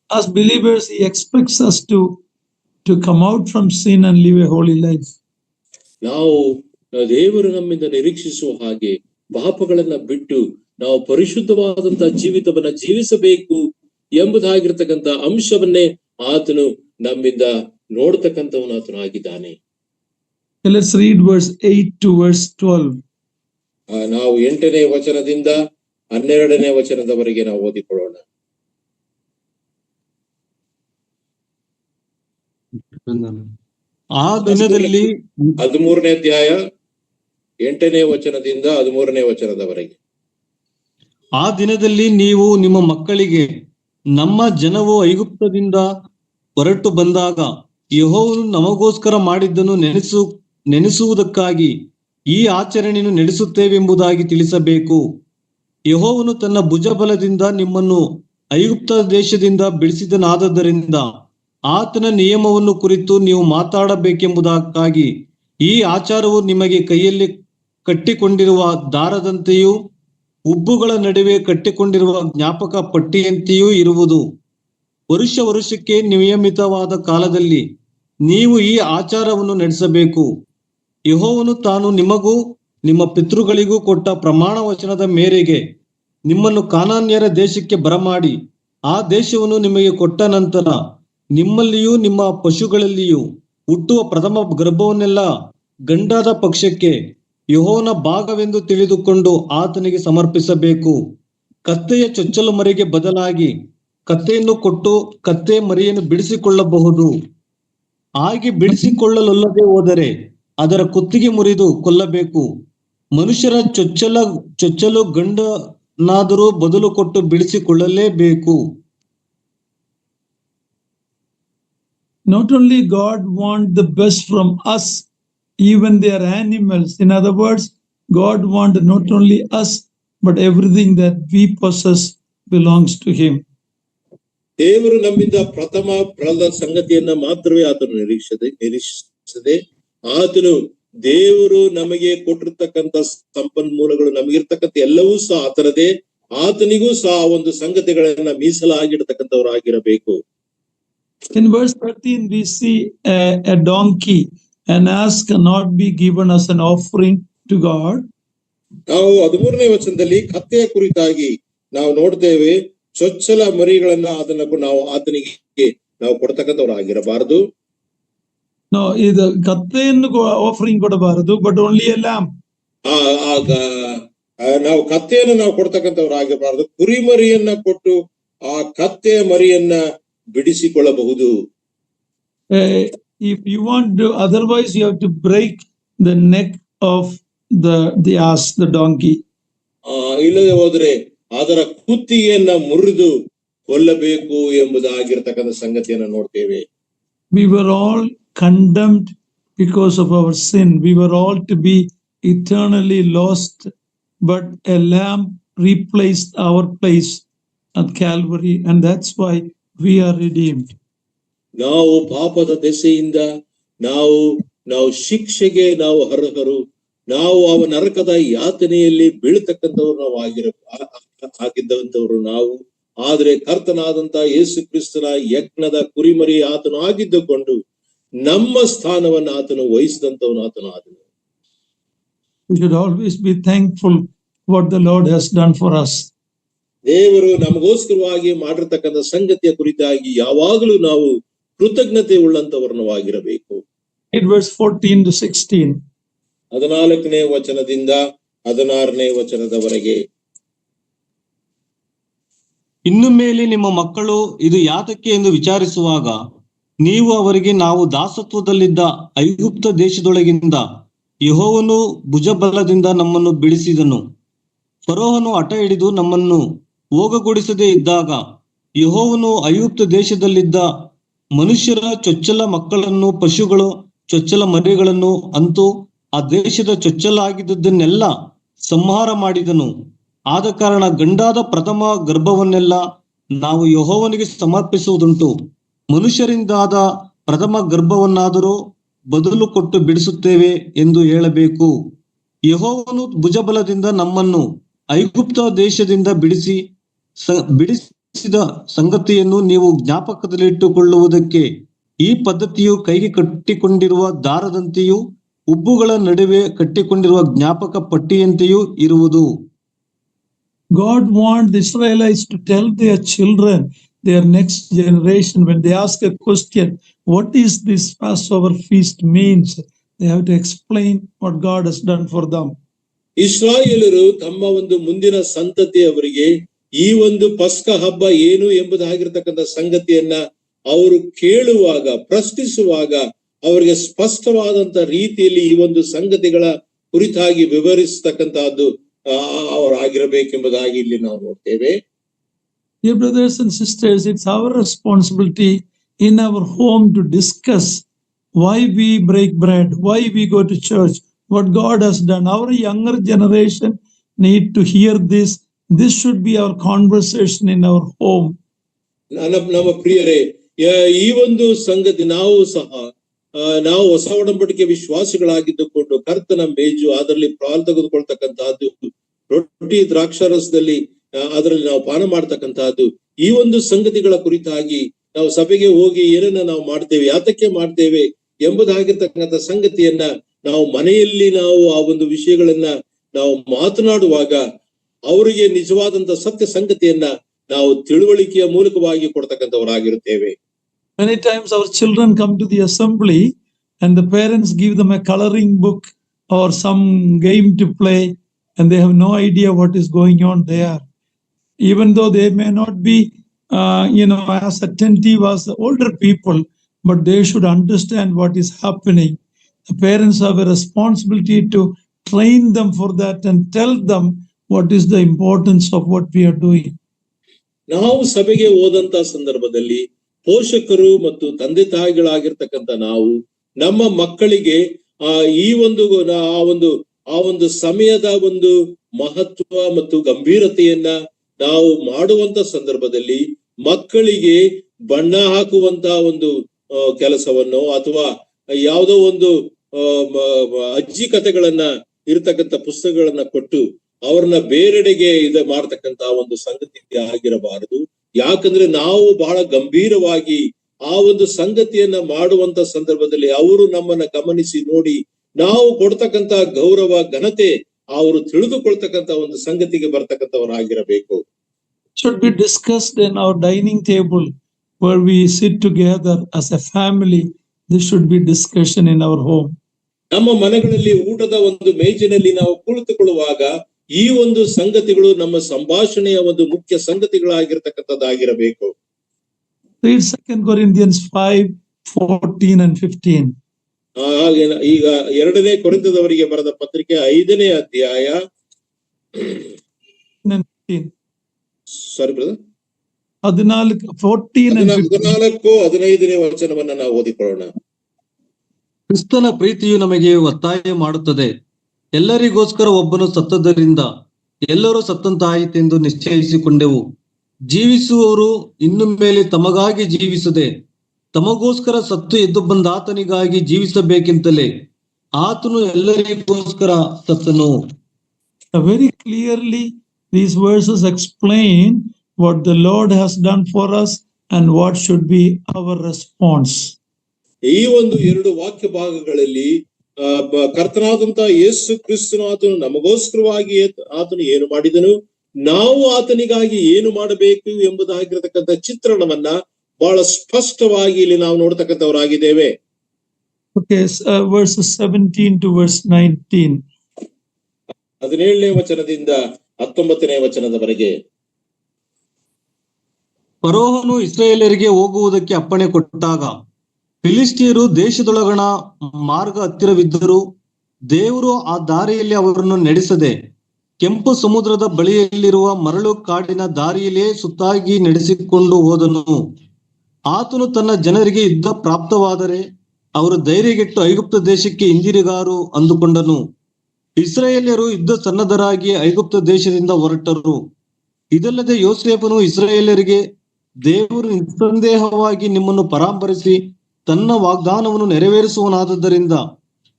As believers, he expects us to come out from sin and live a holy life. ನಾವು ದೇವರು ನಮ್ಮಿಂದ ನಿರೀಕ್ಷಿಸುವ ಹಾಗೆ ಪಾಪಗಳನ್ನ ಬಿಟ್ಟು ನಾವು ಪರಿಶುದ್ಧವಾದಂತಹ ಜೀವಿತವನ್ನ ಜೀವಿಸಬೇಕು ಎಂಬುದಾಗಿರ್ತಕ್ಕಂಥ ಅಂಶವನ್ನೇ ಆತನು ನಮ್ಮಿಂದ ನೋಡ್ತಕ್ಕಂಥವನು ಆತನು ಆಗಿದ್ದಾನೆ. Let's read verse 8 to verse 12. ನಾವು 8ನೇ ವಚನದಿಂದ 12ನೇ ವಚನದವರೆಗೆ ನಾವು ಓದಿಕೊಳ್ಳೋಣ. ಆ ದಿನದಲ್ಲಿ 13ನೇ ಅಧ್ಯಾಯ 8ನೇ ವಚನದಿಂದ 13ನೇ ವಚನದವರೆಗೆ. ಆ ದಿನದಲ್ಲಿ ನೀವು ನಿಮ್ಮ ಮಕ್ಕಳಿಗೆ, ನಮ್ಮ ಜನವು ಐಗುಪ್ತದಿಂದ ಹೊರಟು ಬಂದಾಗ ಯೆಹೋವನು ನಮಗೋಸ್ಕರ ಮಾಡಿದ್ದನ್ನು ನೆನೆಸುವುದಕ್ಕಾಗಿ ಈ ಆಚರಣೆಯನ್ನು ನಡೆಸುತ್ತೇವೆಂಬುದಾಗಿ ತಿಳಿಸಬೇಕು. ಯೆಹೋವನು ತನ್ನ ಭುಜಬಲದಿಂದ ನಿಮ್ಮನ್ನು ಐಗುಪ್ತ ದೇಶದಿಂದ ಬಿಡಿಸಿದನಾದ್ದರಿಂದ ಆತನ ನಿಯಮವನ್ನು ಕುರಿತು ನೀವು ಮಾತಾಡಬೇಕೆಂಬುದಕ್ಕಾಗಿ ಈ ಆಚಾರವು ನಿಮಗೆ ಕೈಯಲ್ಲಿ ಕಟ್ಟಿಕೊಂಡಿರುವ ದಾರದಂತೆಯೂ ಉಬ್ಬುಗಳ ನಡುವೆ ಕಟ್ಟಿಕೊಂಡಿರುವ ಜ್ಞಾಪಕ ಪಟ್ಟಿಯಂತೆಯೂ ಇರುವುದು. ವರ್ಷಕ್ಕೆ ನಿಯಮಿತವಾದ ಕಾಲದಲ್ಲಿ ನೀವು ಈ ಆಚಾರವನ್ನು ನಡೆಸಬೇಕು. ಯೆಹೋವನು ತಾನು ನಿಮಗೂ ನಿಮ್ಮ ಪಿತೃಗಳಿಗೂ ಕೊಟ್ಟ ಪ್ರಮಾಣ ವಚನದ ಮೇರೆಗೆ ನಿಮ್ಮನ್ನು ಕಾನಾನ್ಯರ ದೇಶಕ್ಕೆ ಬರಮಾಡಿ ಆ ದೇಶವನ್ನು ನಿಮಗೆ ಕೊಟ್ಟ ನಂತರ ನಿಮ್ಮಲ್ಲಿಯೂ ನಿಮ್ಮ ಪಶುಗಳಲ್ಲಿಯೂ ಹುಟ್ಟುವ ಪ್ರಥಮ ಗರ್ಭವನ್ನೆಲ್ಲ ಗಂಡಾದ ಪಕ್ಷಕ್ಕೆ ಯೆಹೋವನ ಭಾಗವೆಂದು ತಿಳಿದುಕೊಂಡು ಆತನಿಗೆ ಸಮರ್ಪಿಸಬೇಕು. ಕತ್ತೆಯ ಚೊಚ್ಚಲು ಮರಿಗೆ ಬದಲಾಗಿ ಕತ್ತೆಯನ್ನು ಕೊಟ್ಟು ಕತ್ತೆ ಮರಿಯನ್ನು ಬಿಡಿಸಿಕೊಳ್ಳಬಹುದು. ಹಾಗೆ ಬಿಡಿಸಿಕೊಳ್ಳಲೊಲ್ಲದೆ ಹೋದರೆ ಅದರ ಕುತ್ತಿಗೆ ಮುರಿದು ಕೊಲ್ಲಬೇಕು. ಮನುಷ್ಯರ ಚೊಚ್ಚಲು ನಾದರೂ ಬದಲು ಕೊಟ್ಟು ಬಿಡಿಸಿಕೊಳ್ಳಲೇಬೇಕು. Not only God wants the best from us, even they are animals. In other words, God wants not only us, but everything that we possess belongs to Him. ದೇವರು ನಮ್ಮಿಂದ ಪ್ರಥಮ ಫಲದ ಸಂಗತಿಯನ್ನ ಮಾತ್ರವೇ ಆತನು ನಿರೀಕ್ಷಿಸದೆ ಆತನು ದೇವರು ನಮಗೆ ಕೊಟ್ಟಿರ್ತಕ್ಕಂಥ ಸಂಪನ್ಮೂಲಗಳು ನಮಗಿರ್ತಕ್ಕಂಥ ಎಲ್ಲವೂ ಸಹ ಆತನದೇ, ಆತನಿಗೂ ಸಹ ಒಂದು ಸಂಗತಿಗಳನ್ನ ಮೀಸಲಾಗಿರ್ತಕ್ಕಂಥವರಾಗಿರಬೇಕು. In verse 13, we see a donkey. An ass cannot be given as an offering to God. ನಾವು 13ನೇ ವಚನದಲ್ಲಿ ಕತ್ತೆಯ ಕುರಿತಾಗಿ ನಾವು ನೋಡ್ತೇವೆ. ಚೊಚ್ಚಲ ಮರಿಗಳನ್ನ ನಾವು ಆತನಿಗೆ ನಾವು ಕೊಡ್ತಕ್ಕಂಥವರಾಗಿರಬಾರದು. No, ಇದು ಕತ್ತೆಯನ್ನು offering ಕೊಡಬಾರದು, but only a lamb. ನಾವು ಕತ್ತೆಯನ್ನು ನಾವು ಕೊಡ್ತಕ್ಕಂಥವರಾಗಿರಬಾರದು. ಕುರಿಮರಿಯನ್ನ ಕೊಟ್ಟು ಆ ಕತ್ತೆಯ ಮರಿಯನ್ನ ಬಿಡಿಸಿಕೊಳ್ಳಬಹುದು. If you want to, otherwise you have to break the neck of the ass, the donkey. ಇಲ್ಲದೆ ಹೋದ್ರೆ ಅದರ ಕುತ್ತಿಗೆಯನ್ನ ಮುರಿದು ಕೊಲ್ಲಬೇಕು ಎಂಬುದಾಗಿರ್ತಕ್ಕಂಥ ಸಂಗತಿಯನ್ನ ನೋಡ್ತೇವೆ. We were all condemned because of our sin. We were all to be eternally lost, but a lamb replaced our place at Calvary, and that's why we are redeemed. ನಾವು ಪಾಪದ ದೆಸೆಯಿಂದ ನಾವು ಶಿಕ್ಷೆಗೆ ನಾವು ಅರ್ಹರು. ನಾವು ಅವ ನರಕದ ಯಾತನೆಯಲ್ಲಿ ಬೀಳ್ತಕ್ಕಂಥವ್ರು ನಾವು ಆಗಿದ್ದಂಥವ್ರು ನಾವು. ಆದ್ರೆ ಕರ್ತನಾದಂತ ಯೇಸು ಕ್ರಿಸ್ತನ ಯಜ್ಞದ ಕುರಿಮರಿ ಆತನು ಆಗಿದ್ದುಕೊಂಡು ನಮ್ಮ ಸ್ಥಾನವನ್ನು ಆತನು ವಹಿಸಿದಂತವನು ಆತನು. We should always be thankful what the Lord has done for us. ದೇವರು ನಮಗೋಸ್ಕರವಾಗಿ ಮಾಡಿರ್ತಕ್ಕಂಥ ಸಂಗತಿಯ ಕುರಿತಾಗಿ ಯಾವಾಗಲೂ ನಾವು ಕೃತಜ್ಞತೆ ಉಳ್ಳಂತವರವಾಗಿರಬೇಕು. In verse 14 to 16. 14ನೇ ವಚನದಿಂದ 16ನೇ ವಚನದವರೆಗೆ. ಇನ್ನು ಮೇಲೆ ನಿಮ್ಮ ಮಕ್ಕಳು ಇದು ಯಾತಕ್ಕೆ ಎಂದು ವಿಚಾರಿಸುವಾಗ ನೀವು ಅವರಿಗೆ, ನಾವು ದಾಸತ್ವದಲ್ಲಿದ್ದ ಐಗುಪ್ತ ದೇಶದೊಳಗಿಂದ ಯೆಹೋವನು ಭುಜಬಲದಿಂದ ನಮ್ಮನ್ನು ಬಿಡಿಸಿದನು. ಫರೋಹನು ಹಠ ಹಿಡಿದು ನಮ್ಮನ್ನು ಹೋಗಗೊಡಿಸದೇ ಇದ್ದಾಗ ಯೆಹೋವನು ಐಗುಪ್ತ ದೇಶದಲ್ಲಿದ್ದ ಮನುಷ್ಯರ ಚೊಚ್ಚಲ ಮಕ್ಕಳನ್ನು, ಪಶುಗಳು ಚೊಚ್ಚಲ ಮರಿಗಳನ್ನು, ಅಂತೂ ಆ ದೇಶದ ಚೊಚ್ಚಲಾಗಿದ್ದನ್ನೆಲ್ಲ ಸಂಹಾರ ಮಾಡಿದನು. ಆದ ಕಾರಣ ಗಂಡಾದ ಪ್ರಥಮ ಗರ್ಭವನ್ನೆಲ್ಲ ನಾವು ಯೆಹೋವನಿಗೆ ಸಮರ್ಪಿಸುವುದುಂಟು. ಮನುಷ್ಯರಿಂದಾದ ಪ್ರಥಮ ಗರ್ಭವನ್ನಾದರೂ ಬದಲು ಕೊಟ್ಟು ಬಿಡಿಸುತ್ತೇವೆ ಎಂದು ಹೇಳಬೇಕು. ಯೆಹೋವನು ಭುಜಬಲದಿಂದ ನಮ್ಮನ್ನು ಐಗುಪ್ತ ದೇಶದಿಂದ ಬಿಡಿಸಿದ ಸಂಗತಿಯನ್ನು ನೀವು ಜ್ಞಾಪಕದಲ್ಲಿಟ್ಟುಕೊಳ್ಳುವುದಕ್ಕೆ ಈ ಪದ್ಧತಿಯು ಕೈಗೆ ಕಟ್ಟಿಕೊಂಡಿರುವ ದಾರದಂತೆಯೂ ಉಬ್ಬುಗಳ ನಡುವೆ ಕಟ್ಟಿಕೊಂಡಿರುವ ಜ್ಞಾಪಕ ಪಟ್ಟಿಯಂತೆಯೂ ಇರುವುದು. God wants the Israelites to tell their children, their next generation, when they ask a question, what is this Passover feast means? They have to explain what God has done for them. ಇಸ್ರಾಯೇಲರು ತಮ್ಮ ಒಂದು ಮುಂದಿನ ಸಂತತಿಯವರಿಗೆ ಈ ಒಂದು ಪಸ್ಕ ಹಬ್ಬ ಏನು ಎಂಬುದಾಗಿರ್ತಕ್ಕಂಥ ಸಂಗತಿಯನ್ನ ಅವರು ಕೇಳುವಾಗ, ಪ್ರಶ್ನಿಸುವಾಗ ಅವರಿಗೆ ಸ್ಪಷ್ಟವಾದಂತ ರೀತಿಯಲ್ಲಿ ಈ ಒಂದು ಸಂಗತಿಗಳ ಕುರಿತಾಗಿ ವಿವರಿಸತಕ್ಕಂತಹದ್ದು ಅವರಾಗಿರಬೇಕೆಂಬುದಾಗಿ ಇಲ್ಲಿ ನಾವು ನೋಡ್ತೇವೆ. Dear brothers and sisters, it's our responsibility in our home to discuss why we break bread, why we go to church, what God has done. Our younger generation need to hear this. This should be our conversation in our home. ನಮ್ಮ ಪ್ರಿಯರೇ, ಈ ಒಂದು ಸಂಗತಿ ನಾವು ಹೊಸ ಒಡಂಬಡಿಕೆ ವಿಶ್ವಾಸಿಗಳಾಗಿದ್ದುಕೊಂಡು ಕರ್ತನ ಮೇಜು ಅದರಲ್ಲಿ ಪಾಲು ತೆಗೆದುಕೊಳ್ತಕ್ಕಂತಹದ್ದು, ರೊಟ್ಟಿ ದ್ರಾಕ್ಷಾರಸದಲ್ಲಿ ಅದರಲ್ಲಿ ನಾವು ಪಾನ ಮಾಡ್ತಕ್ಕಂತಹದ್ದು, ಈ ಒಂದು ಸಂಗತಿಗಳ ಕುರಿತಾಗಿ ನಾವು ಸಭೆಗೆ ಹೋಗಿ ಏನನ್ನ ನಾವು ಮಾಡ್ತೇವೆ, ಯಾತಕ್ಕೆ ಮಾಡ್ತೇವೆ ಎಂಬುದಾಗಿರ್ತಕ್ಕಂಥ ಸಂಗತಿಯನ್ನ ನಾವು ಮನೆಯಲ್ಲಿ ನಾವು ಆ ಒಂದು ವಿಷಯಗಳನ್ನ ನಾವು ಮಾತನಾಡುವಾಗ ಅವರಿಗೆ ನಿಜವಾದಂತ ಸತ್ಯ ಸಂಗತಿಯನ್ನ ನಾವು ತಿಳುವಳಿಕೆಯ ಮೂಲಕವಾಗಿ ಕೊಡ್ತಕ್ಕಂಥವರಾಗಿರುತ್ತೇವೆ. Many times our children come to the assembly and the parents give them a coloring book or some game to play, and they have no idea what is going on there. Even though they may not be, as attentive as the older people, but they should understand what is happening. The parents have a responsibility to train them for that and tell them what is the importance of what we are doing. ನಾವು ಸಭೆಗೆ ಹೋದಂತ ಸಂದರ್ಭದಲ್ಲಿ ಪೋಷಕರು ಮತ್ತು ತಂದೆ ತಾಯಿಗಳಾಗಿರ್ತಕ್ಕಂಥ ನಾವು ನಮ್ಮ ಮಕ್ಕಳಿಗೆ ಈ ಒಂದು ಆ ಒಂದು ಸಮಯದ ಒಂದು ಮಹತ್ವ ಮತ್ತು ಗಂಭೀರತೆಯನ್ನ ನಾವು ಮಾಡುವಂತ ಸಂದರ್ಭದಲ್ಲಿ ಮಕ್ಕಳಿಗೆ ಬಣ್ಣ ಹಾಕುವಂತ ಒಂದು ಕೆಲಸವನ್ನು ಅಥವಾ ಯಾವುದೋ ಒಂದು ಅಜ್ಜಿ ಕಥೆಗಳನ್ನ ಇರತಕ್ಕಂಥ ಪುಸ್ತಕಗಳನ್ನ ಕೊಟ್ಟು ಅವ್ರನ್ನ ಬೇರೆಡೆಗೆ ಮಾಡ್ತಕ್ಕಂತ ಒಂದು ಸಂಗತಿ ಆಗಿರಬಾರದು. ಯಾಕಂದ್ರೆ ನಾವು ಬಹಳ ಗಂಭೀರವಾಗಿ ಆ ಒಂದು ಸಂಗತಿಯನ್ನ ಮಾಡುವಂತ ಸಂದರ್ಭದಲ್ಲಿ ಅವರು ನಮ್ಮನ್ನ ಗಮನಿಸಿ ನೋಡಿ ನಾವು ಕೊಡ್ತಕ್ಕಂತ ಗೌರವ ಘನತೆ ಅವರು ತಿಳಿದುಕೊಳ್ತಕ್ಕಂತ ಒಂದು ಸಂಗತಿಗೆ ಬರ್ತಕ್ಕಂಥವರಾಗಿರಬೇಕು. Should be discussed in our dining table where we sit together as a family. This should be discussion in our home. ನಮ್ಮ ಮನೆಗಳಲ್ಲಿ ಊಟದ ಒಂದು ಮೇಜಿನಲ್ಲಿ ನಾವು ಕುಳಿತುಕೊಳ್ಳುವಾಗ ಈ ಒಂದು ಸಂಗತಿಗಳು ನಮ್ಮ ಸಂಭಾಷಣೆಯ ಒಂದು ಮುಖ್ಯ ಸಂಗತಿಗಳಾಗಿರ್ತಕ್ಕಂಥದ್ದಾಗಿರಬೇಕು. Read 2 Corinthians 5:14 and 15. ಈಗ 2ನೇ ಕೊರಿಂಥದವರಿಗೆ ಬರೆದ ಪತ್ರಿಕೆ 5ನೇ ಅಧ್ಯಾಯ ಸಾರಿ ಬ್ರದರ್ 14-15 ವಚನವನ್ನ ನಾವು ಓದಿಕೊಳ್ಳೋಣ. ಕ್ರಿಸ್ತನ ಪ್ರೀತಿಯು ನಮಗೆ ಒತ್ತಾಯ ಮಾಡುತ್ತದೆ. ಎಲ್ಲರಿಗೋಸ್ಕರ ಒಬ್ಬನು ಸತ್ತದ್ದರಿಂದ ಎಲ್ಲರೂ ಸತ್ತಂತಾಯಿತೆಂದು ನಿಶ್ಚಯಿಸಿಕೊಂಡೆವು. ಜೀವಿಸುವವರು ಇನ್ನು ಮೇಲೆ ತಮಗಾಗಿ ಜೀವಿಸದೆ ತಮಗೋಸ್ಕರ ಸತ್ತು ಎದ್ದು ಬಂದ ಆತನಿಗಾಗಿ ಜೀವಿಸಬೇಕೆಂತಲೇ ಆತನು ಎಲ್ಲರಿಗೋಸ್ಕರ ಸತ್ತನು. Very clearly these verses explain what the Lord has done for us and what should be our response. ಈ ಒಂದು 2 ವಾಕ್ಯ ಭಾಗಗಳಲ್ಲಿ ಕರ್ತನಾದಂತ ಯೇಸು ಕ್ರಿಸ್ತನು ಆತನು ನಮಗೋಸ್ಕರವಾಗಿ ಆತನು ಏನು ಮಾಡಿದನು, ನಾವು ಆತನಿಗಾಗಿ ಏನು ಮಾಡಬೇಕು ಎಂಬುದಾಗಿರತಕ್ಕಂಥ ಚಿತ್ರಣವನ್ನ ಬಹಳ ಸ್ಪಷ್ಟವಾಗಿ ಇಲ್ಲಿ ನಾವು ನೋಡ್ತಕ್ಕಂಥವರಾಗಿದ್ದೇವೆ. Okay, verses 17 to verse 19. 17ನೇ ವಚನದಿಂದ 19ನೇ ವಚನದವರೆಗೆ. ಫರೋಹನು ಇಸ್ರಾಯೇಲರಿಗೆ ಹೋಗುವುದಕ್ಕೆ ಅಪ್ಪಣೆ ಕೊಟ್ಟಾಗ ಫಿಲಿಸ್ಟಿಯರು ದೇಶದೊಳಗಣ ಮಾರ್ಗ ಹತ್ತಿರವಿದ್ದರೂ ದೇವರು ಆ ದಾರಿಯಲ್ಲಿ ಅವರನ್ನು ನಡೆಸದೆ ಕೆಂಪು ಸಮುದ್ರದ ಬಳಿಯಲ್ಲಿರುವ ಮರಳು ಕಾಡಿನ ದಾರಿಯಲ್ಲೇ ಸುತ್ತಾಗಿ ನಡೆಸಿಕೊಂಡು ಹೋದನು. ಆತನು ತನ್ನ ಜನರಿಗೆ ಯುದ್ಧ ಪ್ರಾಪ್ತವಾದರೆ ಅವರು ಧೈರ್ಯಗೆಟ್ಟು ಐಗುಪ್ತ ದೇಶಕ್ಕೆ ಹಿಂದಿರುಗಾರು ಅಂದುಕೊಂಡನು. ಇಸ್ರಾಯೇಲ್ಯರು ಯುದ್ಧ ಸನ್ನದ್ಧರಾಗಿ ಐಗುಪ್ತ ದೇಶದಿಂದ ಹೊರಟರು. ಇದಲ್ಲದೆ ಯೋಸೇಫನು ಇಸ್ರಾಯೇಲ್ಯರಿಗೆ, ದೇವರು ನಿಸ್ಸಂದೇಹವಾಗಿ ನಿಮ್ಮನ್ನು ಪರಾಂಬರಿಸಿ ತನ್ನ ವಾಗ್ದಾನವನ್ನು ನೆರವೇರಿಸುವನಾದದ್ದರಿಂದ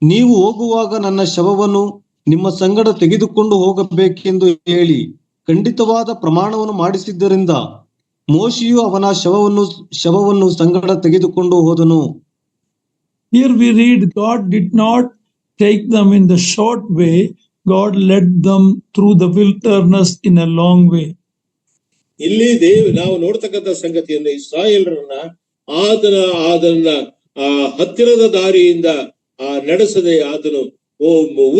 ನೀವು ಹೋಗುವಾಗ ನನ್ನ ಶವವನ್ನು ನಿಮ್ಮ ಸಂಗಡ ತೆಗೆದುಕೊಂಡು ಹೋಗಬೇಕೆಂದು ಹೇಳಿ ಖಂಡಿತವಾದ ಪ್ರಮಾಣವನ್ನು ಮಾಡಿಸಿದ್ದರಿಂದ ಮೋಶೆಯು ಅವನ ಶವವನ್ನು ಸಂಗಡ ತೆಗೆದುಕೊಂಡು ಹೋದನು. Here we read God did not take them in the short way. God led them through the wilderness in a long way. ಇಲ್ಲಿ ನಾವು ನೋಡ್ತಕ್ಕಂಥ ಸಂಗತಿಯನ್ನು ಇಸ್ರಾಯೇಲರನ್ನ ಅದನ್ನ ಹತ್ತಿರದ ದಾರಿಯಿಂದ ನಡೆಸದೆ ಆತನು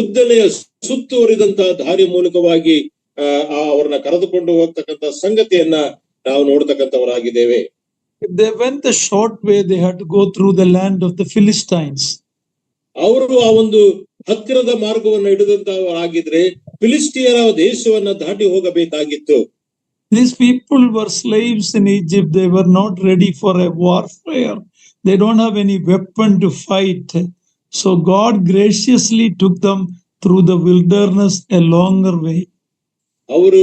ಉದ್ದನೆಯ ಸುತ್ತುವರಿದಂತ ದಾರಿ ಮೂಲಕವಾಗಿ ಅವ್ರನ್ನ ಕರೆದುಕೊಂಡು ಹೋಗ್ತಕ್ಕಂಥ ಸಂಗತಿಯನ್ನ ನಾವು ನೋಡ್ತಕ್ಕಂಥವರಾಗಿದ್ದೇವೆ. If they went the short way, they had to go through the land of the Philistines. ಅವರು ಆ ಒಂದು ಹತ್ತಿರದ ಮಾರ್ಗವನ್ನು ಹಿಡಿದಂತವರಾಗಿದ್ರೆ ಫಿಲಿಸ್ಟಿಯರ ದೇಶವನ್ನ ದಾಟಿ ಹೋಗಬೇಕಾಗಿತ್ತು. These people were slaves in Egypt. They were not ready for a warfare. They don't have any weapon to fight. So God graciously took them through the wilderness a longer way. ಅವರು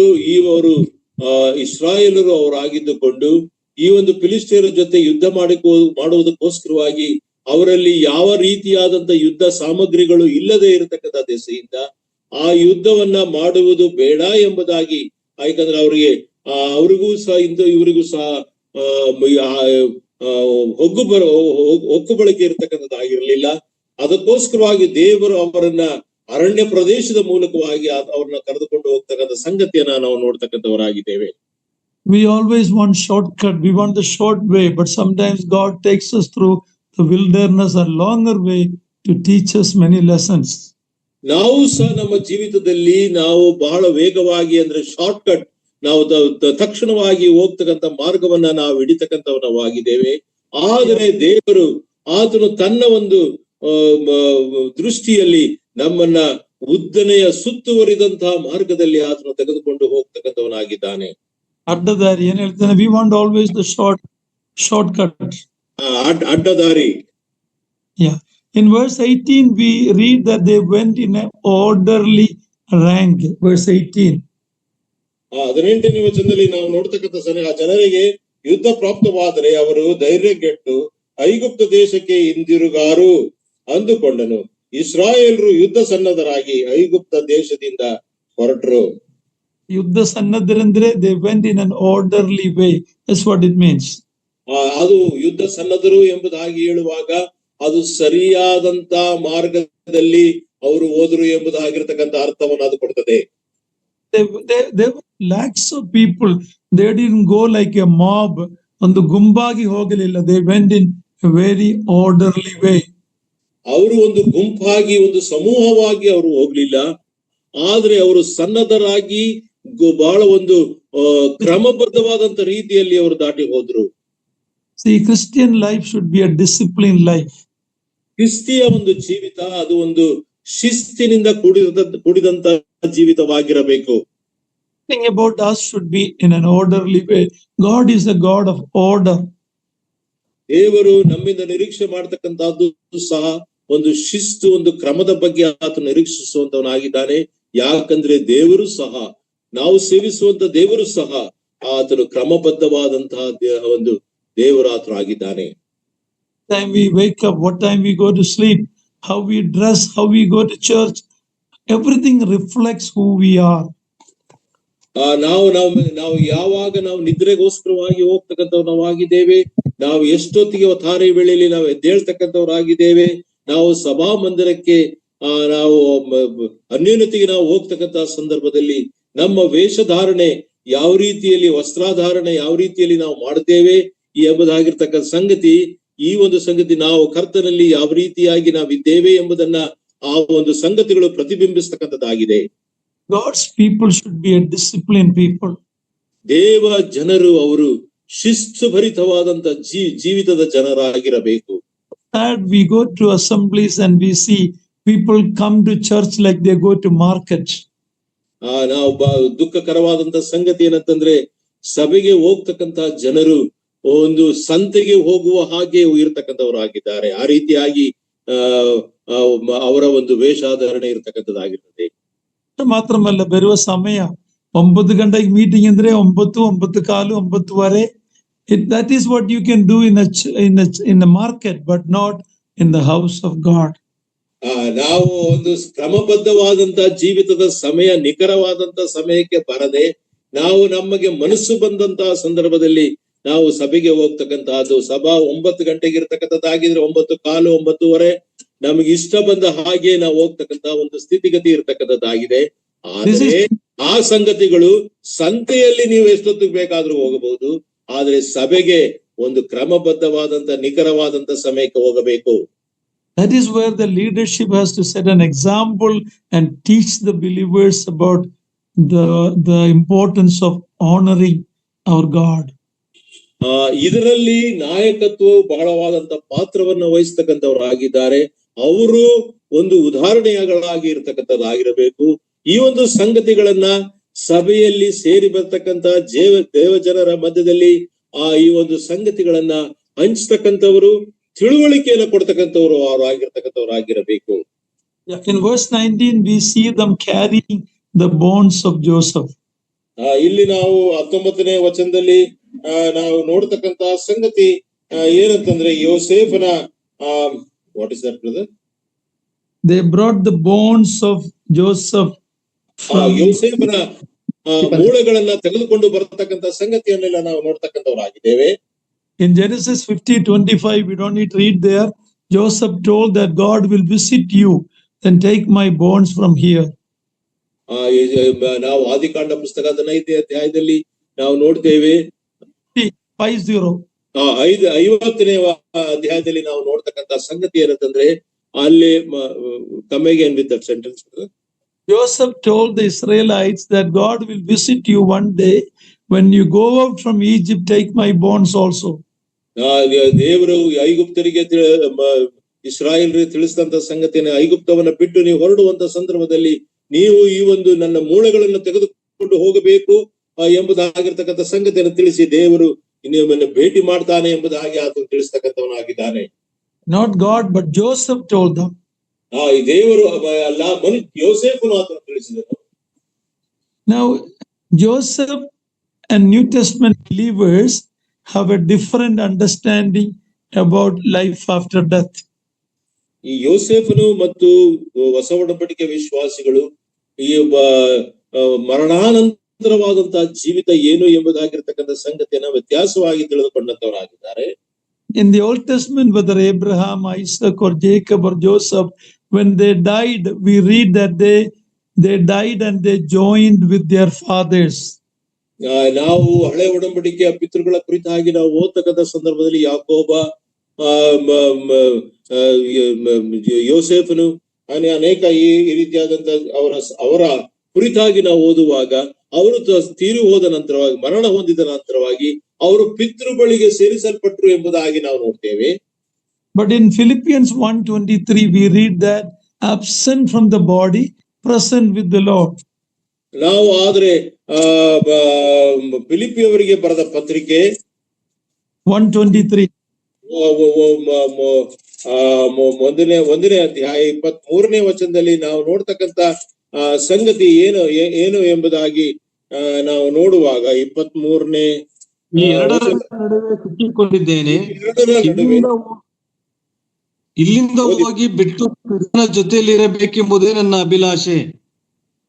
ಇಸ್ರಾಯೇಲರು ಅವರಾಗಿದ್ದುಕೊಂಡು ಈ ಒಂದು ಫಿಲಿಸ್ಟಿಯರ ಜೊತೆ ಯುದ್ಧ ಮಾಡುವುದಕ್ಕೋಸ್ಕರವಾಗಿ ಅವರಲ್ಲಿ ಯಾವ ರೀತಿಯಾದಂತ ಯುದ್ಧ ಸಾಮಗ್ರಿಗಳು ಇಲ್ಲದೆ ಇರತಕ್ಕಂಥ ದೆಸೆಯಿಂದ ಆ ಯುದ್ಧವನ್ನ ಮಾಡುವುದು ಬೇಡ ಎಂಬುದಾಗಿ, ಯಾಕಂದ್ರೆ ಅವ್ರಿಗೂ ಸಹ ಇವರಿಗೂ ಸಹ ಹೊಕ್ಕು ಬಳಕೆ ಇರತಕ್ಕಂಥದ್ದಾಗಿರ್ಲಿಲ್ಲ. ಅದಕ್ಕೋಸ್ಕರವಾಗಿ ದೇವರು ಅವರನ್ನ ಅರಣ್ಯ ಪ್ರದೇಶದ ಮೂಲಕವಾಗಿ ಅವ್ರನ್ನ ಕರೆದುಕೊಂಡು ಹೋಗ್ತಕ್ಕಂಥ ಸಂಗತಿಯನ್ನ ನಾವು ನೋಡ್ತಕ್ಕಂಥವರಾಗಿದ್ದೇವೆ. We always want shortcut. We want the short way, but sometimes God takes us through the wilderness a longer way to teach us many lessons. ನಾವು ಸಹ ನಮ್ಮ ಜೀವಿತದಲ್ಲಿ ನಾವು ಬಹಳ ವೇಗವಾಗಿ ಅಂದ್ರೆ ಶಾರ್ಟ್ ಕಟ್ ನಾವು ತಕ್ಷಣವಾಗಿ ಹೋಗ್ತಕ್ಕಂಥ ಮಾರ್ಗವನ್ನ ನಾವು ಹಿಡಿತಕ್ಕಂಥವನಾಗಿದ್ದೇವೆ. ಆದರೆ ದೇವರು ಆತನು ತನ್ನ ಒಂದು ದೃಷ್ಟಿಯಲ್ಲಿ ನಮ್ಮನ್ನ ಉದ್ದನೆಯ ಸುತ್ತುವರಿದಂತಹ ಮಾರ್ಗದಲ್ಲಿ ಆತನು ತೆಗೆದುಕೊಂಡು ಹೋಗ್ತಕ್ಕಂಥವನಾಗಿದ್ದಾನೆ. ಅಡ್ಡದಾರಿ ಏನ್ ಹೇಳ್ತಾನೆ, we want always the shortcut. ಅಡ್ಡದಾರಿ. Yeah. In verse 18 we read that they went in an orderly rank. Verse 18. 18ನೇ ವಚನದಲ್ಲಿ ನಾವು ನೋಡ್ತಕ್ಕಂಥ ಆ ಜನರಿಗೆ ಯುದ್ಧ ಪ್ರಾಪ್ತವಾದರೆ ಅವರು ಧೈರ್ಯಗೆಟ್ಟು ಐಗುಪ್ತ ದೇಶಕ್ಕೆ ಹಿಂದಿರುಗಾರು ಅಂದುಕೊಂಡನು. ಇಸ್ರಾಯೇಲರು ಯುದ್ಧ ಸನ್ನದ್ಧರಾಗಿ ಐಗುಪ್ತ ದೇಶದಿಂದ ಹೊರಟರು. ಯುದ್ಧ ಸನ್ನದ್ಧರಂದ್ರೆ they went in an orderly way. That's what it means. ಅದು ಯುದ್ಧ ಸನ್ನದ್ಧರು ಎಂಬುದಾಗಿ ಹೇಳುವಾಗ ಅದು ಸರಿಯಾದಂತ ಮಾರ್ಗದಲ್ಲಿ ಅವರು ಹೋದರು ಎಂಬುದಾಗಿರ್ತಕ್ಕಂಥ ಅರ್ಥವನ್ನು ಅದು ಕೊಡ್ತದೆ. There were lakhs of people. They didn't go like a mob. ಒಂದು ಗುಂಪಾಗಿ ಹೋಗಲಿಲ್ಲ. They went in a very orderly way. ಅವರು ಒಂದು ಗುಂಪಾಗಿ ಒಂದು ಸಮೂಹವಾಗಿ ಅವರು ಹೋಗ್ಲಿಲ್ಲ, ಆದ್ರೆ ಅವರು ಸನ್ನದ್ಧರಾಗಿ ಬಹಳ ಒಂದು ಕ್ರಮಬದ್ಧವಾದಂತ ರೀತಿಯಲ್ಲಿ ಅವರು ದಾಟಿ ಹೋದ್ರು. See, Christian life should be a disciplined life. ಕ್ರಿಸ್ತಿಯ ಒಂದು ಜೀವಿತ ಅದು ಒಂದು ಶಿಸ್ತಿನಿಂದ ಕೂಡಿದಂತ ಜೀವಿತವಾಗಿರಬೇಕು. Thing about us should be in an orderly way. God is a God of order. ದೇವರು ನಮ್ಮಿಂದ ನಿರೀಕ್ಷೆ ಮಾಡತಕ್ಕಂತಹದ್ದು ಸಹ ಒಂದು ಶಿಸ್ತು, ಒಂದು ಕ್ರಮದ ಬಗ್ಗೆ ಆತನು ನಿರೀಕ್ಷಿಸುವಂತವನಾಗಿದ್ದಾನೆ. ಯಾಕಂದ್ರೆ ದೇವರು ಸಹ, ನಾವು ಸೇವಿಸುವಂತ ದೇವರು ಸಹ ಆತನು ಕ್ರಮಬದ್ಧವಾದಂತಹ ಒಂದು ದೇವರು ಆತನು ಆಗಿದ್ದಾನೆ. Time we wake up, what time we go to sleep, how we dress, how we go to church, everything reflects who we are. ನಾವು ಯಾವಾಗ ನಾವು ನಿದ್ರೆಗೋಸ್ಕರವಾಗಿ ಹೋಗ್ತಕ್ಕಂಥವ್ರು ನಾವಾಗಿದ್ದೇವೆ, ನಾವು ಎಷ್ಟೊತ್ತಿಗೆ ತಾರೆ ವೇಳೆಯಲ್ಲಿ ನಾವು ಎದ್ದೇಳ್ತಕ್ಕಂಥವ್ರಾಗಿದ್ದೇವೆ, ನಾವು ಸಭಾ ಮಂದಿರಕ್ಕೆ ನಾವು ಅನ್ಯೋನ್ಯತೆಗೆ ನಾವು ಹೋಗ್ತಕ್ಕಂತಹ ಸಂದರ್ಭದಲ್ಲಿ ನಮ್ಮ ವೇಷಧಾರಣೆ ಯಾವ ರೀತಿಯಲ್ಲಿ, ವಸ್ತ್ರಾಧಾರಣೆ ಯಾವ ರೀತಿಯಲ್ಲಿ ನಾವು ಮಾಡುತ್ತೇವೆ ಎಂಬುದಾಗಿರ್ತಕ್ಕಂಥ ಸಂಗತಿ, ಈ ಒಂದು ಸಂಗತಿ ನಾವು ಕರ್ತನಲ್ಲಿ ಯಾವ ರೀತಿಯಾಗಿ ನಾವಿದ್ದೇವೆ ಎಂಬುದನ್ನ ಆ ಒಂದು ಸಂಗತಿಗಳು ಪ್ರತಿಬಿಂಬಿಸ್ತಕ್ಕಂಥದ್ದಾಗಿದೆ. God's people should be a disciplined people. ದೇವ ಜನರು ಅವರು ಶಿಸ್ತು ಭರಿತವಾದಂತ ಜೀವಿತದ ಜನರಾಗಿರಬೇಕು. And we go to assemblies and we see people come to church like they go to market. ನಾವು ದುಃಖಕರವಾದಂತ ಸಂಗತಿ ಏನಂತಂದ್ರೆ, ಸಭೆಗೆ ಹೋಗ್ತಕ್ಕಂತ ಜನರು ಒಂದು ಸಂತೆಗೆ ಹೋಗುವ ಹಾಗೆ ಇರ್ತಕ್ಕಂಥವರಾಗಿದ್ದಾರೆ. ಆ ರೀತಿಯಾಗಿ ಅವರ ಒಂದು ವೇಷಾಧಾರಣೆ ಇರ್ತಕ್ಕಂಥದ್ದಾಗಿರ್ತದೆ. ಮಾತ್ರಮಲ್ಲ, ಬರುವ ಸಮಯ 9 ಗಂಟೆಗೆ ಮೀಟಿಂಗ್ ಅಂದ್ರೆ 9, 9:15, 9:15. That is what you can do in a market, but not in the house of God. ನಾವು ಒಂದು ಕ್ರಮಬದ್ಧವಾದಂತ ಜೀವಿತದ ಸಮಯ, ನಿಖರವಾದಂತ ಸಮಯಕ್ಕೆ ಬರದೆ ನಾವು ನಮಗೆ ಮನಸ್ಸು ಬಂದಂತಹ ಸಂದರ್ಭದಲ್ಲಿ ನಾವು ಸಭೆಗೆ ಹೋಗ್ತಕ್ಕಂತಹದ್ದು. ಸಭಾ 9 ಗಂಟೆಗೆ ಇರ್ತಕ್ಕಂಥದ್ದಾಗಿದ್ರೆ 9:15, 9:30 ನಮಗೆ ಇಷ್ಟ ಬಂದ ಹಾಗೆ ನಾವು ಹೋಗ್ತಕ್ಕಂತ ಒಂದು ಸ್ಥಿತಿಗತಿ ಇರ್ತಕ್ಕಂಥದ್ದಾಗಿದೆ. ಆದ್ರೆ ಆ ಸಂಗತಿಗಳು ಸಂತೆಯಲ್ಲಿ ನೀವು ಎಷ್ಟೊತ್ತಿಗೆ ಬೇಕಾದ್ರೂ ಹೋಗಬಹುದು, ಆದ್ರೆ ಸಭೆಗೆ ಒಂದು ಕ್ರಮಬದ್ಧವಾದಂತ ನಿಖರವಾದಂತ ಸಮಯಕ್ಕೆ ಹೋಗಬೇಕು. That is where the leadership has to set an example and teach the believers about the importance of honoring our God. ಇದರಲ್ಲಿ ನಾಯಕತ್ವವು ಬಹಳವಾದಂತ ಪಾತ್ರವನ್ನು ವಹಿಸ್ತಕ್ಕಂಥವರಾಗಿದ್ದಾರೆ. ಅವರು ಒಂದು ಉದಾಹರಣೆಗಳಾಗಿ ಇರ್ತಕ್ಕಂಥದ್ದಾಗಿರಬೇಕು. ಈ ಒಂದು ಸಂಗತಿಗಳನ್ನ ಸಭೆಯಲ್ಲಿ ಸೇರಿ ಬರ್ತಕ್ಕಂಥ ದೇವಜನರ ಮಧ್ಯದಲ್ಲಿ ಈ ಒಂದು ಸಂಗತಿಗಳನ್ನ ಹಂಚತಕ್ಕಂಥವರು, ತಿಳುವಳಿಕೆಯನ್ನು ಕೊಡ್ತಕ್ಕಂಥವ್ರು ಅವರಾಗಿರ್ತಕ್ಕಂಥವರಾಗಿರಬೇಕು. In verse 19 we see them carrying the bones of Joseph. ಇಲ್ಲಿ ನಾವು 19ನೇ ವಚನದಲ್ಲಿ ನಾವು ನೋಡ್ತಕ್ಕಂತ ಸಂಗತಿ ಏನಂತಂದ್ರೆ, ಯೋಸೇಫನ what is that brother? They brought the bones of Joseph. ಯೋಸೇಫನ ಮೂಳೆಗಳನ್ನ ತೆಗೆದುಕೊಂಡು ಬರತಕ್ಕಂತ ಸಂಗತಿಯನ್ನೆಲ್ಲ ನಾವು ನೋಡ್ತಕ್ಕಂಥವರಾಗಿದ್ದೇವೆ. In Genesis 50:25, we don't need to read there. Joseph told that God will visit you, then take my bones from here. ನಾವು ಆದಿಕಾಂಡ ಪುಸ್ತಕ 15ನೇ ಅಧ್ಯಾಯದಲ್ಲಿ ನಾವು ನೋಡ್ತೇವೆ. 50ನೇ ಅಧ್ಯಾಯದಲ್ಲಿ ನಾವು ನೋಡ್ತಕ್ಕಂತ ಸಂಗತಿ ಏನಂತಂದ್ರೆ, ಅಲ್ಲಿ come again with that sentence. Joseph told the Israelites that God will visit you one day. When you go out from Egypt, take my bones also. ದೇವರು ಐಗುಪ್ತರಿಗೆ ಇಸ್ರಾಯೇಲ್ರಿಗೆ ತಿಳಿಸಿದಂತ ಸಂಗತಿಯನ್ನು, ಐಗುಪ್ತವನ್ನ ಬಿಟ್ಟು ನೀವು ಹೊರಡುವಂತ ಸಂದರ್ಭದಲ್ಲಿ ನೀವು ಈ ಒಂದು ನನ್ನ ಮೂಳೆಗಳನ್ನು ತೆಗೆದುಕೊಂಡು ಹೋಗಬೇಕು ಎಂಬುದಾಗಿರ್ತಕ್ಕಂಥ ಸಂಗತಿಯನ್ನು ತಿಳಿಸಿ ದೇವರು ನಿಮ್ಮನ್ನು ಭೇಟಿ ಮಾಡ್ತಾನೆ ಎಂಬುದಾಗಿ ಆತನು ತಿಳಿಸ್ತಕ್ಕಂಥವನಾಗಿದ್ದಾನೆ. Not God, but Joseph told them. ಈ ದೇವರು ಅಲ್ಲ, ಯೋಸೇಫನು ಆತನು ತಿಳಿಸಿದನು. Now, Joseph and New Testament believers have a different understanding about life after death. ಈ ಯೋಸೇಫನು ಮತ್ತು ಹೊಸ ಒಡಂಬಡಿಕೆ ವಿಶ್ವಾಸಿಗಳು ಈ ಮರಣಾನಂತರವಾದಂತಹ ಜೀವಿತ ಏನು ಎಂಬುದಾಗಿರ್ತಕ್ಕಂಥ ಸಂಗತಿಯನ್ನ ವ್ಯತ್ಯಾಸವಾಗಿ ತಿಳಿದುಕೊಂಡಂತವರಾಗಿದ್ದಾರೆ. In the Old Testament, whether Abraham, Isaac, or Jacob, or Joseph, when they died, we read that they died and they joined with their fathers. ನಾವು ಹಳೆ ಒಡಂಬಡಿಕೆಯ ಪಿತೃಗಳ ಕುರಿತಾಗಿ ನಾವು ಓದ್ತಕ್ಕಂಥ ಸಂದರ್ಭದಲ್ಲಿ ಯಾಕೋಬ, ಯೋಸೇಫನು ಅನೇಕ ಈ ರೀತಿಯಾದಂತ ಅವರ ಕುರಿತಾಗಿ ನಾವು ಓದುವಾಗ ಅವರು ತೀರಿ ಹೋದ ನಂತರವಾಗಿ, ಮರಣ ಹೊಂದಿದ ನಂತರವಾಗಿ ಅವರು ಪಿತೃಗಳಿಗೆ ಸೇರಿಸಲ್ಪಟ್ಟರು ಎಂಬುದಾಗಿ ನಾವು ನೋಡ್ತೇವೆ. But in Philippians 1:23 we read that absent from the body, present with the Lord. ನಾವು ಆದ್ರೆ ಫಿಲಿಪಿಯವರಿಗೆ ಬರೆದ ಪತ್ರಿಕೆ 1:23 ಒಂದನೇ ಅಧ್ಯಾಯ 23ನೇ ವಚನದಲ್ಲಿ ನಾವು ನೋಡ್ತಕ್ಕಂತ ಸಂಗತಿ ಏನು ಎಂಬುದಾಗಿ ನಾವು ನೋಡುವಾಗ 23ನೇ ಈ ಎರಡರ ನಡುವೆ ಸಿಕ್ಕಿಕೊಂಡಿದ್ದೇನೆ, ಇಲ್ಲಿಂದ ಹೋಗಿ ಬಿಟ್ಟು ಕರ್ತನ ಜೊತೆಯಲ್ಲಿ ಇರಬೇಕೆಂಬುದೇ ನನ್ನ ಅಭಿಲಾಷೆ.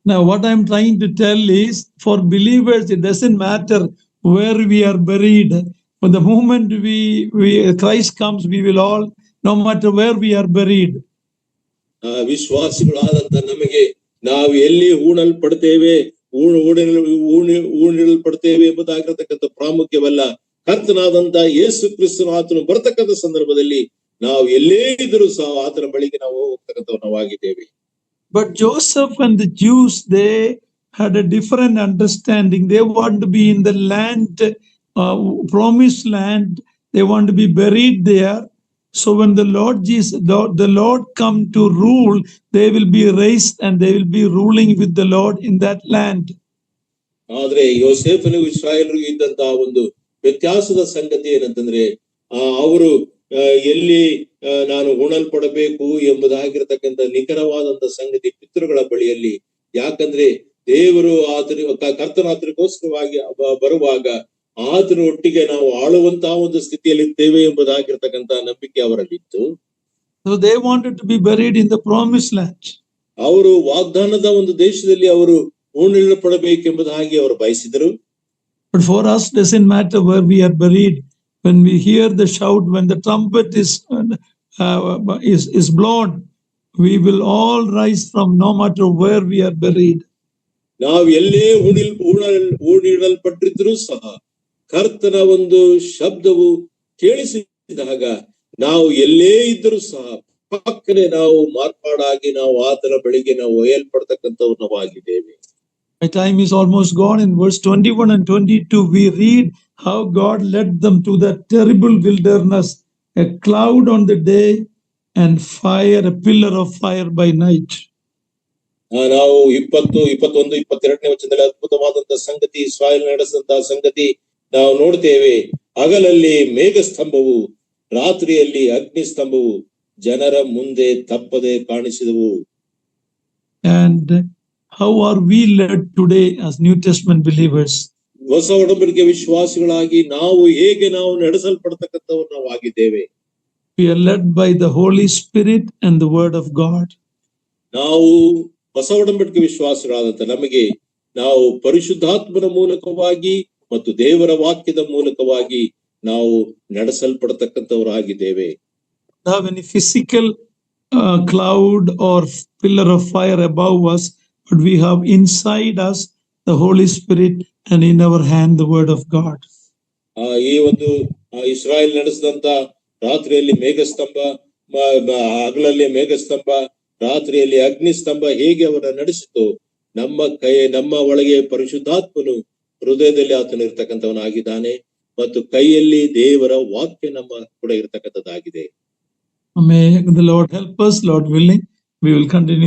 Now what I'm trying to tell is, for believers it doesn't matter where we are buried. When the moment Christ comes, we will all, no matter where we are buried. ವಿಶ್ವಾಸಿಗಳಾದಂತ ನಮಗೆ ನಾವು ಎಲ್ಲಿ ಹೂಣಲ್ಪಡ್ತೇವೆ ಎಂಬುದಾಗಿರತಕ್ಕಂಥ ಪ್ರಾಮುಖ್ಯವಲ್ಲ. ಕರ್ತನಾದಂತ ಯೇಸು ಕ್ರಿಸ್ತನು ಆತನು ಬರ್ತಕ್ಕಂಥ ಸಂದರ್ಭದಲ್ಲಿ ನಾವು ಎಲ್ಲೇ ಇದ್ರೂ ಸಹ ಆತನ ಬಳಿಗೆ ನಾವು ಹೋಗ್ತಕ್ಕಂಥವನಾಗಿದ್ದೇವೆ. But Joseph and the Jews, they had a different understanding. They want to be in the land, promised land. They want to be buried there. So when the Lord Jesus, the Lord come to rule, they will be raised and they will be ruling with the Lord in that land. ಆದ್ರೆ ಯೋಸೇಫನು ಇಸ್ರಾಯೇಲರಿಗೆ ಇದ್ದಂತಹ ಒಂದು ವ್ಯತ್ಯಾಸದ ಸಂಗತಿ ಏನಂತಂದ್ರೆ, ಅವರು ಎಲ್ಲಿ ನಾನು ಉಣಲ್ಪಡಬೇಕು ಎಂಬುದಾಗಿರ್ತಕ್ಕಂಥ ನಿಖರವಾದಂತ ಸಂಗತಿ ಪಿತೃಗಳ ಬಳಿಯಲ್ಲಿ. ಯಾಕಂದ್ರೆ ದೇವರು ಕರ್ತನಾತನಿಗೋಸ್ಕರವಾಗಿ ಬರುವಾಗ ಆತನ ಒಟ್ಟಿಗೆ ನಾವು ಆಳುವಂತಹ ಒಂದು ಸ್ಥಿತಿಯಲ್ಲಿ ಇರ್ತೇವೆ ಎಂಬುದಾಗಿರ್ತಕ್ಕಂಥ ನಂಬಿಕೆ ಅವರಲ್ಲಿತ್ತು. So they wanted to be buried in the promised land. ಅವರು ವಾಗ್ದಾನದ ಒಂದು ದೇಶದಲ್ಲಿ ಅವರು ಹೂಣಿಡಲ್ಪಡಬೇಕೆಂಬುದಾಗಿ ಅವರು ಬಯಸಿದರು. But for us, doesn't matter where we are buried. When we hear the shout, when the trumpet is blown, we will all rise from, no matter where we are buried. ನಾವು ಎಲ್ಲೇ ಹೂಣಿಡಲ್ಪಟ್ಟಿದ್ರು ಸಹ ಕರ್ತನ ಒಂದು ಶಬ್ದವು ಕೇಳಿಸಿದಾಗ ನಾವು ಎಲ್ಲೇ ಇದ್ರೂ ಸಹ ಪಕ್ಕನೆ ನಾವು ಮಾರ್ಪಾಡಾಗಿ ನಾವು ಆತನ ಬಳಿಗೆ ನಾವು ಒಯ್ಯಲ್ಪಡ್ತಕ್ಕಂಥವನ್ನಾಗಿದ್ದೇವೆ. My time is almost gone. In verse 21 and 22, we read how God led them to that terrible wilderness, a cloud on the day and fire, a pillar of fire by night. ನಾವು 20, 21, 22ನೇ ವಚನದಲ್ಲಿ ಅದ್ಭುತವಾದಂತಹ ಸಂಗತಿ, ಇಸ್ರಾಯೇಲ್ ನಡೆಸಿದಂತಹ ಸಂಗತಿ ನಾವು ನೋಡ್ತೇವೆ. ಹಗಲಲ್ಲಿ ಮೇಘಸ್ತಂಭವು, ರಾತ್ರಿಯಲ್ಲಿ ಅಗ್ನಿ ಸ್ತಂಭವು ಜನರ ಮುಂದೆ ತಪ್ಪದೆ ಕಾಣಿಸಿದವು. And how are we led today as New Testament believers? ಹೊಸ ಒಡಂಬಡಿಕೆ ವಿಶ್ವಾಸಿಗಳಾಗಿ ನಾವು ಹೇಗೆ ನಾವು ನಡೆಸಲ್ಪಡ್ತಕ್ಕಂಥವ್ರು ನಾವು ಆಗಿದ್ದೇವೆ. We are led by the Holy Spirit and the Word of God. ನಾವು ಹೊಸ ಒಡಂಬಡಿಕೆ ವಿಶ್ವಾಸಿಗಳಾದಂತ ನಮಗೆ ನಾವು ಪರಿಶುದ್ಧಾತ್ಮನ ಮೂಲಕವಾಗಿ ಮತ್ತು ದೇವರ ವಾಕ್ಯದ ಮೂಲಕವಾಗಿ ನಾವು ನಡೆಸಲ್ಪಡತಕ್ಕಂಥವರಾಗಿದ್ದೇವೆ. Have any physical cloud or pillar of fire above us, but we have inside us the Holy Spirit and in our hand the Word of God. ಈ ಒಂದು ಇಸ್ರಾಯೇಲ್ ನಡೆಸಿದಂತ ರಾತ್ರಿಯಲ್ಲಿ ಮೇಘಸ್ತಂಭ, ಹಗಲಲ್ಲಿ ಮೇಘಸ್ತಂಭ, ರಾತ್ರಿಯಲ್ಲಿ ಅಗ್ನಿ ಸ್ತಂಭ ಹೇಗೆ ಅವರ ನಡೆಸಿತು, ನಮ್ಮ ಒಳಗೆ ಪರಿಶುದ್ಧಾತ್ಮನು ಹೃದಯದಲ್ಲಿ ಆತನು ಇರ್ತಕ್ಕಂಥವನಾಗಿದ್ದಾನೆ ಮತ್ತು ಕೈಯಲ್ಲಿ ದೇವರ ವಾಕ್ಯ ನಮ್ಮ ಕೂಡ ಇರ್ತಕ್ಕಂಥದ್ದಾಗಿದೆ. May the Lord help us, Lord willing. We will continue